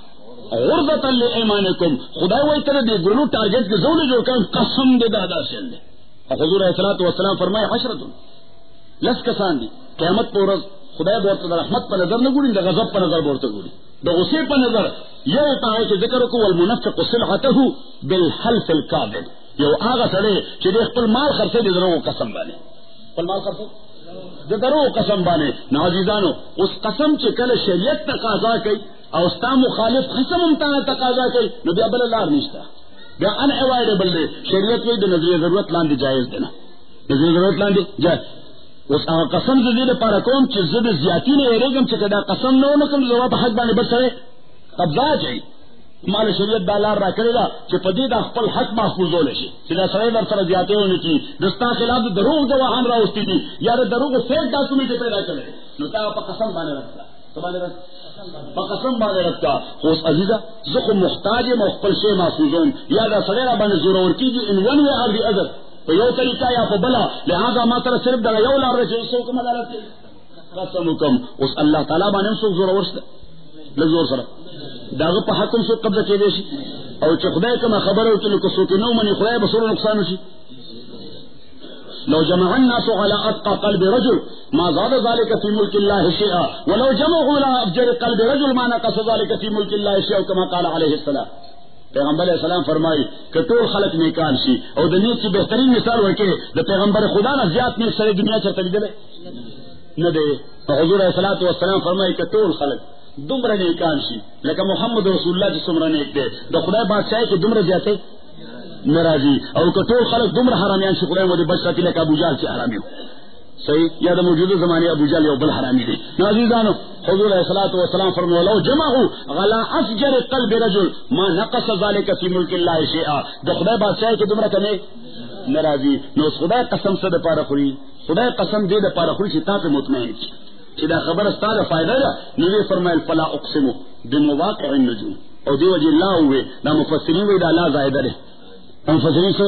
عرضة لأيمانكم خدای وایي ته دې ګولو ټارګټ کې زول جوړ کړم قسم دې دا داسې دی حضور علیه الصلاة والسلام فرمایي حشرة لس کسان دی قیامت پر ورځ خدای ورته د رحمت په نظر نه ګوري د غضب په نظر ورته ګوري د غصې په نظر یو ته چې ذکر کو والمنفق صلحته بالحلف الكاذب یو هغه سره چې د خپل مال خرڅه دي درو قسم باندې خپل مال خرڅه د درو قسم باندې نازیدانو اوس قسم چې کله شریعت تقاضا کوي او ستا مخالف قسم هم تقاضا کوي نو بیا بل لار نشته بیا ان اوایډبل دی شریعت وی د نظر ضرورت لاندې جایز دی نه نظر ضرورت لاندې جایز اوس هغه قسم د دې لپاره کوم چې زه د زیاتی نه یریږم چې دا قسم نه ونکړم زه په حق باندې بس سره قبضه کوي مال شریعت دا لار را کړی دا چې په دې د خپل حق محفوظول شي چې دا سره در سره زیاتی ونه کی دستا خلاف د دروغ گواهان راوستي دي یا د دروغ فیک ډاکومنټ پیدا کړي نو تا په قسم باندې راځه په قسم باندې راځه اوس عزیزه زه خو محتاج یم خپل شی محفوظوم یا دا سره را باندې زور ورکیږي in one way or the other په یو طریقہ یا په بلا لہذا ما تر صرف دا یو لار رسې څوک مدارت قسم کوم اوس الله تعالی باندې څوک زور ورسته لزور سره داغه په حکم څوک قبضه کېدی شي او چې خدای کوم خبره وکړي کو څوک نو مني خدای به سره نقصان شي لو جمع الناس على اتقى قلب رجل ما زاد ذلك في ملك الله شيئا ولو جمعوا على افجر قلب رجل ما نقص ذلك في ملك الله شيئا كما قال عليه السلام پیغمبر علیہ السلام فرمائی کہ ټول خلق نیکان شي او د نیک کی بهترین مثال ورکړي د پیغمبر خدا نه زیات نیک سره دنیا چرته لیدل نه دی حضور علیہ الصلوۃ والسلام فرمائی کہ ټول خلق دومره نیکان شي لکه محمد رسول الله چې څومره نیک دی د خدای بادشاہي کې دومره زیاته ناراضي او که ټول خلق دومره حرامیان شي خدای مو دې بچ لکه ابو جهل چې حرامي صحیح یا د موجوده زمانه ابو جهل یو بل حرامي دی عزیزانو حضور علیہ الصلوۃ والسلام فرمایا لو جمعوا غلا افجر قلب رجل ما نقص ذلك في ملك الله شيئا د خدای بادشاہي کې دومره کمه ناراضي نو خدای قسم سره پاره خوري خدای قسم دې د پاره خوري چې تاسو مطمئن شئ چې دا خبره ستاسو فائدہ ده نو فرمایل فلا اقسم بمواقع النجوم او دی وجه الله وې دا مفسرین وې دا لا زائده ده مفسرین څه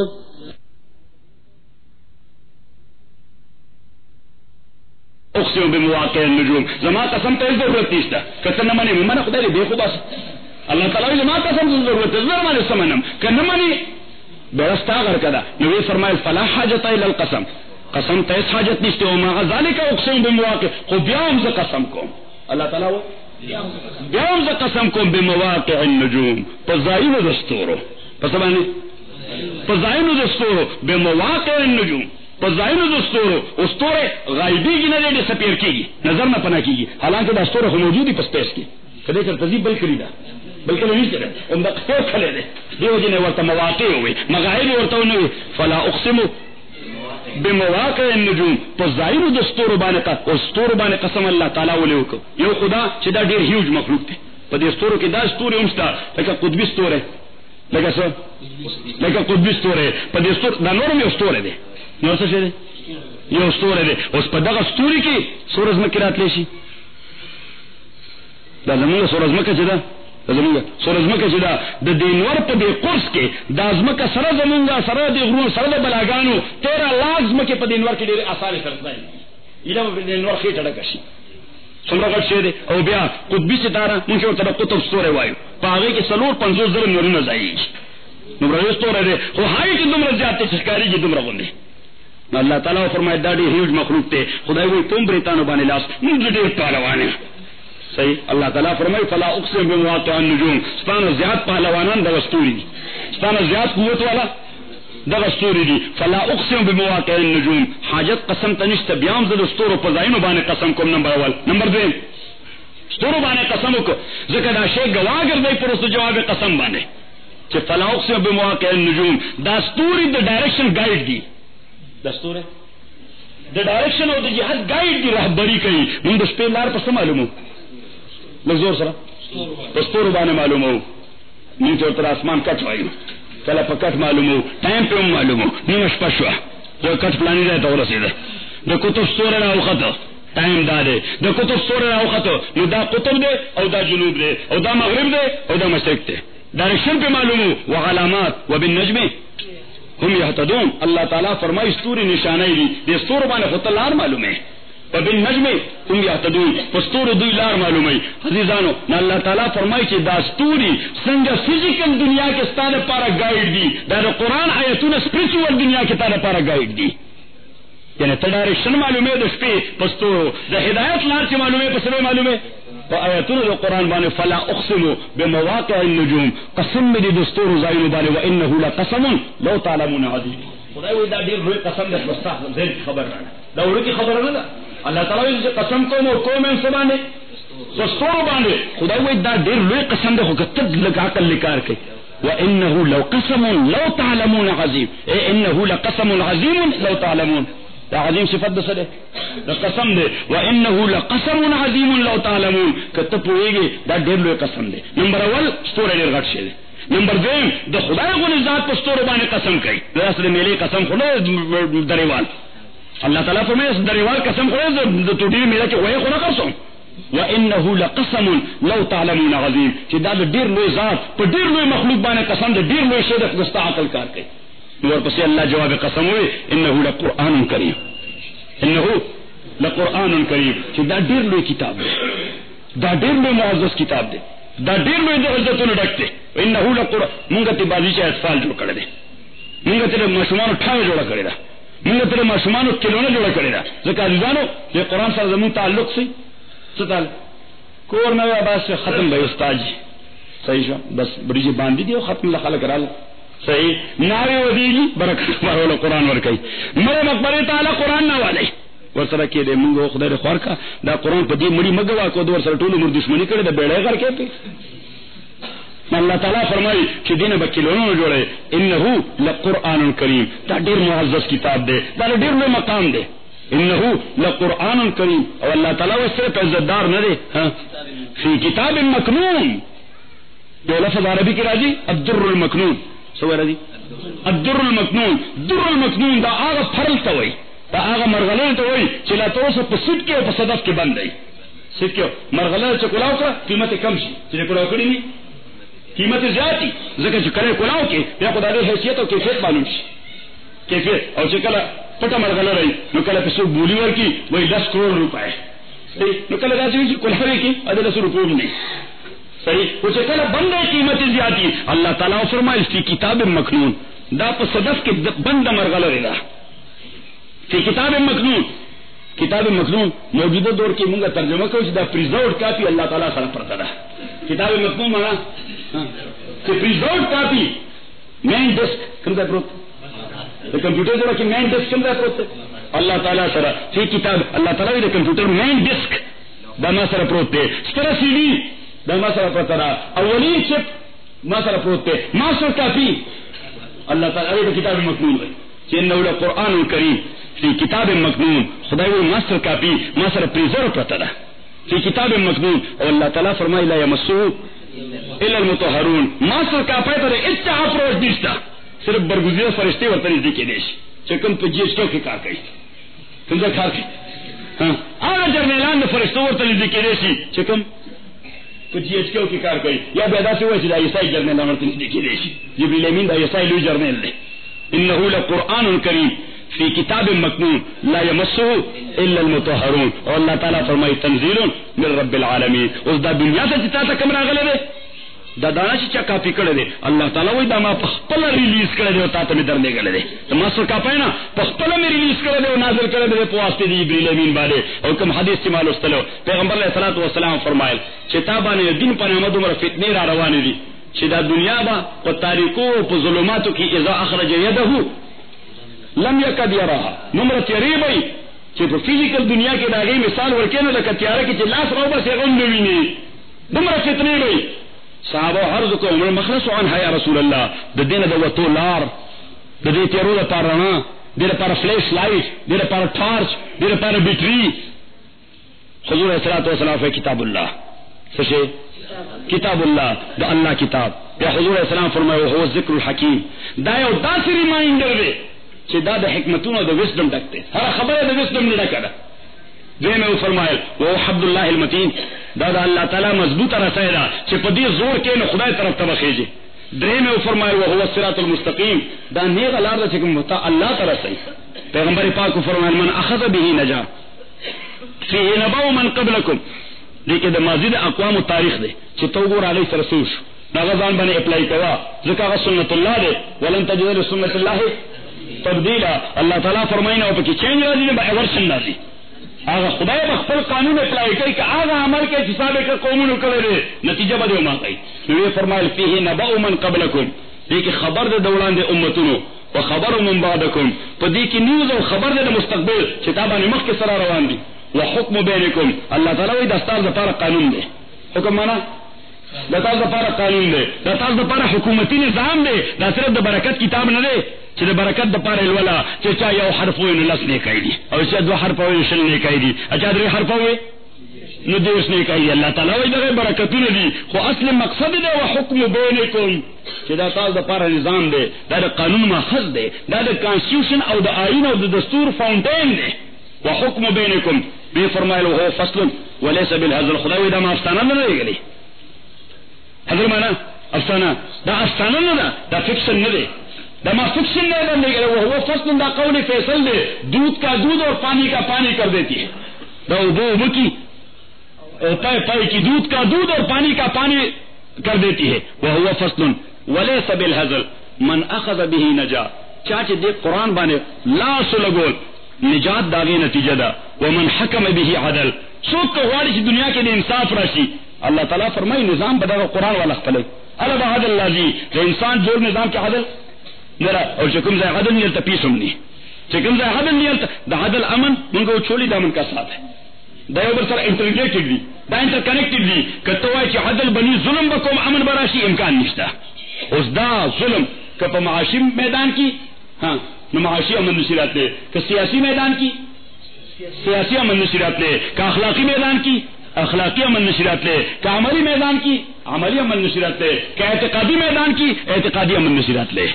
اقسم بمواقع النجوم زما قسم ته ضرورت نشته کته نه منی منه خدای دې خو بس الله تعالی زما قسم ته ضرورت زر باندې سمنم کنه منی برستا غر کدا نو فرمایل فلا حاجت الى القسم قسم ته حاجت نشته او ما ذالک اقسم بمواقع خو بیا هم ز قسم کوم الله تعالی بیا هم ز قسم کوم بمواقع النجوم فزاین دستورو پس باندې فزاین دستورو بمواقع النجوم فزاین دستورو استوره غایبی کی نه دې سپیر کیږي نظر نه پنا کیږي حالانکه د استوره خو موجودی په سپیس کې کله چې تذیب بل کړی دا بلکې نه کېده هم د خپل خلې ده دیو جن ورته مواقع وي مغایب ورته نه فلا اقسم بمواقع النجوم فزاین دستورو باندې استوره باندې قسم الله تعالی ولې وکړو یو خدا چې دا ډیر هیوج مخلوق دی په دې استورو کې دا استوره همستا لکه قطبی استوره لکه څه لکه قطبی استوره په دې استوره دا نورم یو استوره دی نو څه شه یو ستوره ده اوس په دغه ستوري کې سورج مکه راتلی شي دا زموږ سورج مکه چې ده زموږ سورج مکه چې ده د دینور په دې قرص کې د ازمکه سره زموږ سره د غرو سره د بلاګانو 13 لازم کې په دینور کې ډېر آثار فرضای ایله په دینور کې ټړک شي څومره غټ شه ده او بیا قطبی ستاره موږ ورته قطب ستوره وایو په هغه کې 50 نورونه ځای نو برای ستوره ده خو هاي چې دومره زیات چشکاری چې دومره غونډه اللہ تعالیٰ فرمائے داڑی ہیوج مخلوق تھے خدای وہی تم بریتانو بانے لاس مجھے ڈیر پہلوانے صحیح اللہ تعالیٰ فرمائے فلا اقسم بمواقع النجوم ستانا زیاد پہلوانان دا وستوری دی ستانا زیاد قوت والا دا وستوری دی فلا اقسم بمواقع النجوم حاجت قسم تنشت بیام زد استورو پزائنو بانے قسم کم نمبر اول نمبر دو استورو بانے قسم کو ذکر دا شیخ گواگر دی پرست جواب قسم بانے کہ فلا اقسم بمواقع النجوم دا استوری دا ڈائریکشن گائیڈ دی دستور ہے دا ڈائریکشن اور دا جہاد گائیڈ دی رہبری کئی من دس پہ لار پس معلوم ہو لگزور سرا پستور بانے معلوم ہو نیچے اتر آسمان کٹ وائیو کلا پا کٹ معلوم ہو ٹائم پہ ہم معلوم ہو نیمش پشوا جو کٹ پلانی رہتا ہو رسید دا کتب سور راو خطو ٹائم دا دے دا کتب سور راو خطو نو دا قطب دے او دا جنوب دے او دا مغرب دے او دا مشرق دے ڈائریکشن پہ معلوم ہو وعلامات وبالنجم ہم یہتدون اللہ تعالیٰ فرمائی ستوری نشانائی دی دے ستور بانے خود لار معلوم ہے وبالنجم ہم یہتدون ستور دوی لار معلوم ہے عزیزانو نا اللہ تعالیٰ فرمائی چی دا ستوری سنگا فزیکل دنیا کے ستانے پارا گائیڈ دی دا قرآن آیتون سپریچول دنیا کے تانے پارا گائیڈ دی یعنی تڈائریکشن معلوم ہے دا شپی پستورو دا ہدایت لار چی معلوم ہے پسرے معلوم ہے فآیتون دا قرآن بانے فلا اقسم بمواقع النجوم قسم میں دی دستور زائن بانے وإنہو لقسم لو تعلمون عظیم خدای وی دا دیر روی قسم دے بستاق زیر کی خبر رانا دا روی کی خبر رانا اللہ تعالیٰ وی قسم کوم اور کوم ان سے بانے دستور بانے خدای وی دا دیر روی قسم دے خوکتد لکاکل لکار کے وإنہو لقسم لو تعلمون عظیم اے انہو لقسم عظیم لو تعلمون دا عظیم صفت دے سدے دا قسم دے وانه لقسم عظیم لو تعلمون کته پویږي دا ډېر لوی قسم دی نمبر اول ستوره ډېر غټ شي نمبر 2 د خدای غو ذات په ستوره باندې قسم کوي دا اصل میلې قسم خو نه دریوال الله تعالی فرمایي دریوال قسم خو نه د توډی میلې کې وای خو نه قسم وانه لقسم لو تعلمون عظیم چې دا ډېر لوی ذات په ډېر لوی مخلوق باندې قسم دی ډېر لوی شی د عقل کار کوي اور پس اللہ جواب قسم ہوئے انہو لقرآن کریم انہو لقرآن کریم کہ دا دیر لوی کتاب دے دا دیر لوی معزز کتاب دے دا دیر لوی دے عزتوں ڈکتے انہو لقرآن منگا تی بازی چاہ اطفال جوڑ کرے دے منگا تیرے معصومانو ٹھاوے جوڑا کرے دا منگا تیرے معصومانو کلونے جوڑا کرے دا ذکر عزیزانو یہ قرآن سر زمین تعلق سی ستال کور نوے عباس سے ختم بھائی استاج صحیح شو بس بڑی جی باندھی دی ختم لخالہ کرا لے صحیح ناوے ودیگی برکت مارو قرآن ورکئی مرے مقبرے تعالی قرآن نہ والے ورسره کې دې موږ خدای له خور کا دا قرآن په دې مړي مګوا کو د ورسره ټول عمر دښمنی کړي د بیړې غر کې اللہ تعالیٰ فرمائی کہ دین بکیلونو جوڑے انہو لقرآن کریم دا ډیر معزز کتاب دے دا ډیر لوی مقام دے انہو لقرآن کریم اور اللہ تعالیٰ اس سے عزت دار نہ دے فی کتاب مکنون جو لفظ عربی کی راضی الدر المکنون سو راضی الدر المکنون در المکنون دا آغا پھرل تا ہوئی دا آغا مرغلین تا ہوئی چلا تو اسے پسد کے اور صدف کے بند ہے سد کے مرغلین چکلاو کا قیمت کم شی چلے کلاو کری نہیں قیمت زیادتی ذکر چکرے کلاو کے یا خدا دے حیثیت اور کیفیت معلوم شی کیفیت اور چکلا پٹا مرغلہ رہی نو کلا پسو بولی ور کی وہی 10 کروڑ روپے نو کله راځي چې کله کې اده رسول کوم نه صحیح او چې کله بندې قیمت زیاتی الله تعالی فرمایي فی کتاب مکنون دا په صدف کې بند مرغله ده فی کتاب مکنون کتاب مکنون موجوده دور کې موږ ترجمه کوو چې دا پریزروډ کاپی الله تعالی سره پرته ده کتاب مکنون معنا چې پریزروډ کاپی مین ډیسک کوم ځای پروت د کمپیوټر جوړه کې مین ډیسک کوم ځای پروت الله تعالی سره فی کتاب الله تعالی د کمپیوټر مین ډیسک دا ما سره پروت دی ستره سی ڈی دا ما سره پرته ده اولین چپ ما سره پروت دی ماسټر کاپی الله تعالی د کتاب مکنون دی چې انه القرآن الکریم فی کتاب مکنون خدای وی ماسٹر کاپی ما سره پریزرو پرته ده فی کتاب مکنون او الله تعالی فرمایي لا یمسو الا المطهرون ماسٹر کاپی ته هیڅ اپروچ نشته صرف برگزیدہ فرشتے ورته نږدې کېدی شي چې کوم په جی ایس کې کار کوي څنګه کار کوي هغه جرنیلان د فرشتو ورته نږدې کېدی شي چې کوم په جی ایس کې کار کوي یا بیا داسې وایي چې د ایسای جرنیلان ورته نږدې کېدی شي جبرئیل امین د ایسای لوی جرنیل دی انه لقرآن کریم فی کتاب مکنون لا یمسه الا المطهرون اور اللہ تعالیٰ فرمائی تنزیل من رب العالمین اس دا دنیا سے چتا تا کم راغلے دے دا دانا چا کافی کڑے دے اللہ تعالیٰ وی دا ما پخپل ریلیز کرے دے و تا تا میں درنے گلے دے تو ماسٹر کافی نا پخپل میں ریلیز کرے دے و نازل کرے دے پواسطے دی جبریل امین بالے اور کم حدیث چی مالو استلو پیغمبر علیہ الصلوۃ والسلام فرمائل چتابانے دین پر احمد عمر فتنے را روانے دی چی دا دنیا با و تاریکو و ظلماتو کی اذا اخرج یدہو لم یکد یراها نمر تیری بھئی چی پر فیزیکل دنیا کے داغی مثال ورکینو لکا تیارہ کی چی لاس رو بس اغن نوینی نمر فتنی بھئی صحابہ حرض کو عمر مخلص عنها یا رسول اللہ دا دین دا وطو لار دا دی تیرو دا پار رنا دیر پار فلیش لائٹ دیر پار ٹارچ دیر پار بیٹری حضور صلی اللہ علیہ وسلم کتاب اللہ سشے کتاب اللہ دا اللہ کتاب یا حضور صلی اللہ علیہ وسلم فرمائے وہ ذکر الحکیم دا یو دا سی ریمائنڈر دے چې دا د حکمتونو د وسډم ډک دی هر خبره د وسډم نه ډکه ده دوی مې فرمایل او عبد الله المتین دا د الله تعالی مضبوطه رسای ده چې په دې زور کې نو خدای طرف ته بخیږي دوی مې فرمایل او هو الصراط المستقیم دا نیغه لار ده چې کوم الله تعالی سي پیغمبر پاک فرمایل من اخذ به نجا فيه نبأ من قبلكم لیکن د ماضی د اقوام تاریخ دی چې تو ګور علی سره سوش دا غزان باندې اپلای کوا ځکه سنت الله دی ولن تجد لسنت الله تبدیلا اللہ تعالیٰ فرمائنا او پکی چینج راضی نے ایورشن راضی آغا خدای بخفل قانون اطلاعی کئی کہ آغا عمل کے حسابے کا قومون کرے دے نتیجہ بدے ما کئی نوی فرمائل فیہ نبأ من قبلکم دیکھ خبر دے دولان دے امتنو و خبر من بعدکم پا دیکھ نیوز و خبر دے مستقبل چتابان مخ کے سرا روان دی و حکم بینکم اللہ تعالیٰ وی دستار دپار قانون دے حکم مانا دستار دپار قانون دے دستار دپار حکومتی نظام دے دا صرف دا برکت کتاب نہ دے چې د برکت د پاره الولا چې چا یو حرف وي نو لس نه کوي او چې دو حرف وي شل نه کوي اچھا درې حرف وي نو دیوس نه کوي الله تعالی وي دغه برکتونه دي خو اصل مقصد دی او حکم بینکم چې دا تاسو د پاره نظام دی دا د قانون ماخذ دی دا د کانسټیټیوشن او د آئین او د دستور فاونټین دی وحکم بینکم به فرمایله هو فصل وليس بالهزل خدای دا ما افسانه نه لري هغه معنا افسانه دا افسانه نه دا فکشن نه دی دا ما فکشن نہیں بننے گئے وہ فصل دا قول فیصل دے دودھ کا دودھ اور پانی کا پانی کر دیتی ہے دا وہ کی پائے پائے کی دودھ کا دودھ اور پانی کا پانی کر دیتی ہے وہ فصل ولیس بالہزل من اخذ به نجا چاچے دے قرآن بانے لا سلگول نجات داغی نتیجہ دا ومن حکم به عدل سوک کو غاڑی چی دنیا کے لئے انصاف راشی اللہ تعالیٰ فرمائی نظام بدا قرآن والا خپلے علا با عدل لازی کہ انسان جوڑ نظام کے عدل نرا اور چکم زي عدل نیلتا پیسمنی چکم زي عدل نیلتا دا عدل امن منگو چھوڑی دا من کا ساتھ ہے دا یو بر سر انٹرلیٹڈ دی دا انٹر کنیکٹڈ دی کتوائی چی عدل بنی ظلم بکم امن براشی امکان نشتا اس دا ظلم کپا معاشی میدان کی ہاں معاشی امن نشیرات لے کہ سیاسی میدان کی سیاسی امن نشیرات لے کہ اخلاقی میدان کی اخلاقی امن نشیرات لے کہ عملی میدان کی عملی امن نشیرات لے کہ اعتقادی میدان کی اعتقادی امن نشیرات لے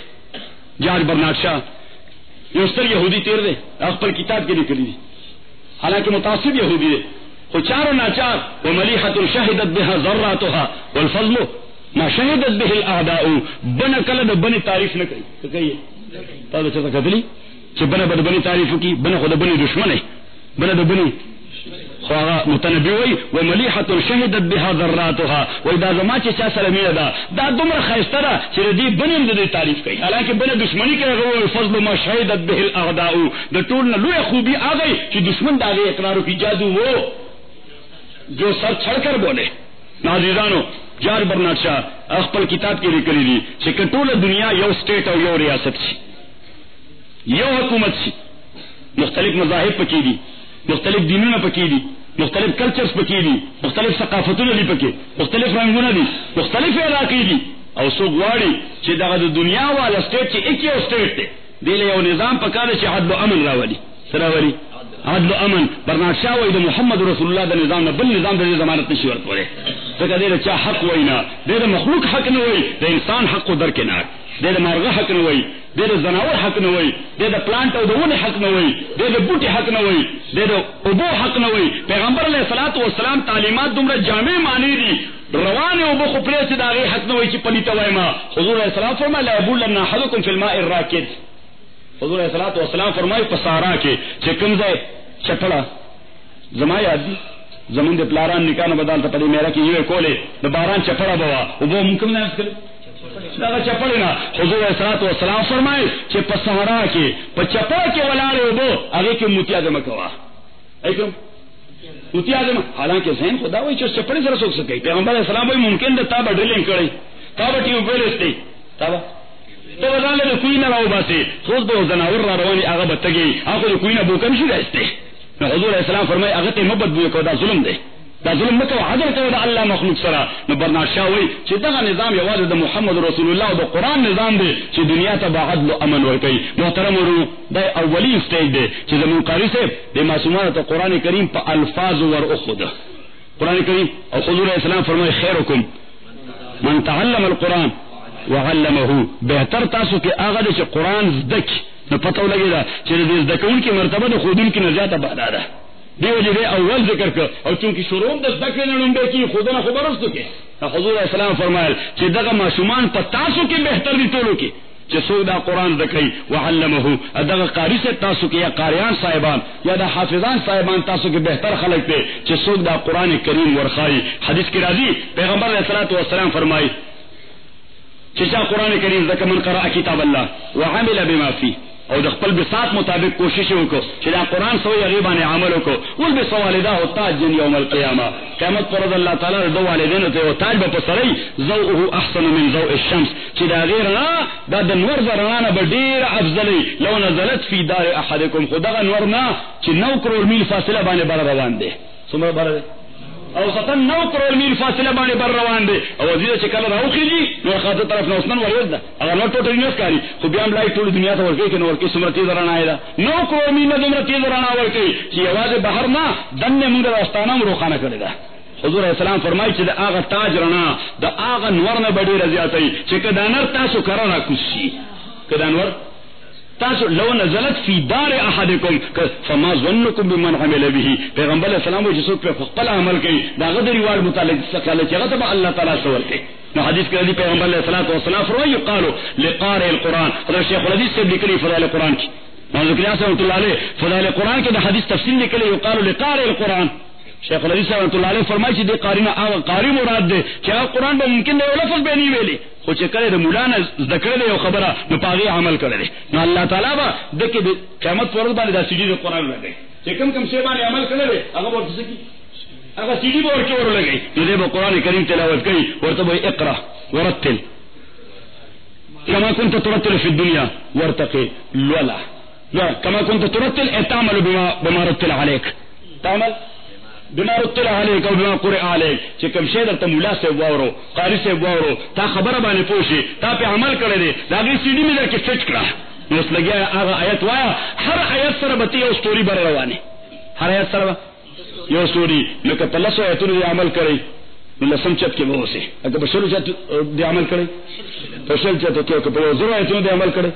جارج برنارڈ شاہ یوستر یہودی تیر دے اخبر کتاب کے نکلی دی حالانکہ متاثر یہودی دے وہ چاروں ناچار وملیحۃ شہدت بها ذراتها والفضل ما شهدت به الاعداء بن کلد بن تعریف نہ کہی تو کہیے تا چا کتلی کہ بن بنی تعریف کی بن خود بنی دشمن ہے بن بنی متنبی وی وملیحة شهدت بها ذراتها و دا زما چې چا سره مینه ده دا دومره ښایسته ده چې دې بنم د دې تعریف کوي حالانکه بنه دشمنی کوي فضل ما شهدت به الاعداء د ټول نه لوی خوبی هغه چې دشمن دا غي اقرار کی جادو وہ جو سر چھڑ کر بولے. ناظرانو جار برنارد شاہ خپل کتاب کې لیکلي دي چې کټوله دنیا یو سټیټ او یو ریاست شي یو حکومت شي مختلف مذاهب پکې دي مختلف دینونه پکې دي مختلف کلچرز پکې دي مختلف ثقافتونه دي پکې مختلف رنگونه دي مختلف علاقې دي او څوک غواړي چې دغه د دنیا والا سټیټ چې یک یو سټیټ دی دله یو نظام پکاره چې عدل او امن راولي سراولي عدل و امن. برنارد شاہ وای د محمد رسول الله د نظام نه بل نظام د ضمانت نشي ورکوي ځکه دې چا حق وینا د مخلوق حق نه وای د انسان حق درک نه د مرغه حق نه وای د زناور حق نه وای د پلانټ او د ونه حق نه وای د بوټي حق نه وای د ابو حق نه وای. پیغمبر علیه الصلاۃ والسلام تعلیمات دومره جامع معنی دي روان او بخو پرې چې دا غي حق نه وای چې پلیت وای ما حضور علیه السلام فرمایله لا یبولن احدکم فی الماء الراکد. حضور علیہ الصلوۃ والسلام فرمائے پسارا کے چکم سے چپڑا زما یاد دی زمون دے پلاران نکاح نہ بدل پڑی میرا کہ یہ کولے د باران چپڑا بوا وہ ممکن نہ اسکل دا چپڑے نا. حضور علیہ الصلوۃ والسلام فرمائے کہ پسارا کے پچپڑ کے ولاڑے وہ اگے کے موتیا جمع کوا ایکم موتیا جمع حالانکہ ذہن خدا وہی چ چپڑے سره سوک سکے. پیغمبر علیہ السلام وہی ممکن د تابا ڈرلنگ کڑی تابا ٹیو بیلستے تابا تو وزاله د کوینه راو باسي خود به زناور را رواني هغه بتګي هغه کوینه بوکم شي راځته. حضور علیہ السلام فرمای هغه ته مبد بو کو دا ظلم دی دا ظلم مکو عدل کوي د الله مخلوق سره. نو برنارد شاه وای چې دا نظام یوازې د محمد رسول الله او د قران نظام دی چې دنیا ته عدل او امن ورکړي. محترم ورو دا اولین سټیج دی چې زمون قاری صاحب د معصومانه ته قران کریم په الفاظ ور اخذ قران کریم او حضور علیہ السلام فرمای خیرکم من تعلم القران وعلمه بهتر تاسو کې هغه چې قران زدک نو پتو لګی دا چې دې زدکون کې مرتبه د خودون کې نجات بالا ده دیو دې اول ذکر ک او چونکی شروع د زدکې نه لومبه کې خودنه خبرستو کې حضور اسلام فرمایل چې دغه معصومان په تاسو کې بهتر دي ټولو کې چې څوک دا قران زکای وعلمه دغه قاری سے تاسو کې یا قاریان صاحبان یا د حافظان صاحبان تاسو کې بهتر خلک دي چې څوک دا قران کریم ورخای. حدیث کې راځي پیغمبر علیه الصلاۃ والسلام فرمایي چچا قرآن کریم ذکر من قرأ کتاب اللہ وعمل بما فی او د خپل بساط مطابق کوشش وکړو چې دا قرآن سوی غیبانه عمل وکړو ول بسوالده او تاج یوم القیامه قیامت پر الله تعالی د والدینو ته او تاج به پسري ذوقه احسن من ضوء الشمس چې دا غیر نه دا د نور زرانه به ډیر افضلی لو نزلت فی دار احدکم خدغه نور نه چې 9 کروڑ میل فاصله باندې بر روان دي څومره بر او ستن 9 کروڑ میل فاصله باندې بر روان دي او وزیر چې کله راوخیږي نو خاطر طرف نو اسمن ورید ده هغه نو ټوټل نیوس کاری خو بیا هم لای ټول دنیا ته ورکی کنه ورکی سمرتی درانه ایدا 9 کروڑ میل نه دمرتی درانه ورکی چې یوازې بهر نه دنه موږ راستانه مروخانه کړی ده. حضور اسلام فرمایي چې د هغه تاج رڼا د هغه نور نه ډېر زیاتې چې کدا نور تاسو کرانا کوشي کدا نور تاسو لو نزلت فی دار احدکم فما ظنکم بمن عمل به. پیغمبر علیہ السلام چې څوک په خپل عمل کوي دا غدری ریوارډ متعلق څه چې هغه ته الله تعالی سوال کوي. نو حدیث کې دی پیغمبر علیہ الصلوۃ والسلام فرمایي قالوا لقارئ القرآن حضرت شیخ الحدیث سے لیکلی فضائل القرآن کی مولانا ذکر رحمۃ اللہ علیہ فضائل القرآن کې د حدیث تفصیل لیکلی یقال لقارئ القرآن. شیخ الحدیث رحمۃ اللہ علیہ فرمایي چې د قارئ او قاری مراد ده چې هغه قرآن به ممکن دی لفظ به نه ویلي خو چې کله د مولانا ذکر له خبره نو پاغي عمل کړي نو الله تعالی با دغه د قیامت پر ورځ باندې د سیدی د قرآن لګي چې کوم کوم شی باندې عمل کړي هغه ورته کی هغه سیدی ورته ورلګي نو د قرآن کریم تلاوت کوي ورته به اقرا ورتل كما كنت ترتل في الدنيا وارتقي ولا لا كما كنت ترتل تعمل بما رتل عليك تعمل بما رتل عليك او بما قرئ عليك چې کوم شی درته مولا سے وورو قاری سے وورو تا خبره باندې پوښي تا په عمل کړی دی دا غي سیډي مې درکې فټ کړه نو لګیا هغه آیت وایا هر آیت سره به یو ستوري بر روانه هر آیت سره یو ستوري نو که په لاسو آیتونو عمل کړی نو لسم چت کې به وسی اګه په شلو چت دی عمل کړی په شل چت کې په زرو آیتونو دی عمل کړی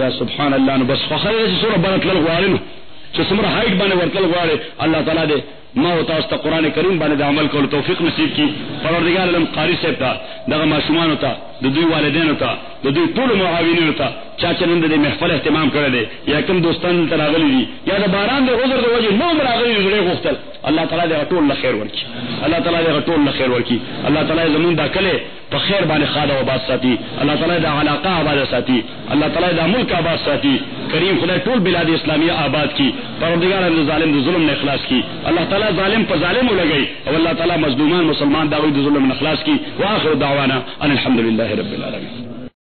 یا سبحان الله نو بس فخر سوره برکت لغوالنو چې څومره هایټ باندې ورکل غواړي الله تعالی دې ما او تاسو ته قران کریم باندې عمل کولو توفیق نصیب کړي. پروردگار عالم قاری صاحب ته دغه ماشومان ته د دوی والدینو ته د دوی ټول معاونینو ته چاچا نن دې محفل اهتمام کړی دی یا کوم دوستان تر راغلي دي یا د باران د عذر د وجه نو راغلي زړه غوښتل الله تعالی دې ټول له خیر ورکړي الله تعالی دې ټول له خیر ورکړي الله تعالی زمون دا کله په خیر باندې خاله او آباد ساتي الله تعالی دا علاقه آباد ساتي الله تعالی دا ملک آباد ساتي کریم خدای ټول بلاد اسلامیه آباد کی پروردگار د ظالم د ظلم نه اخلاص کی الله تعالی ظالم په ظالم ولګي او الله تعالی مظلومان مسلمان دا د ظلم نه اخلاص کی واخر دعوانا ان الحمد لله رب العالمین.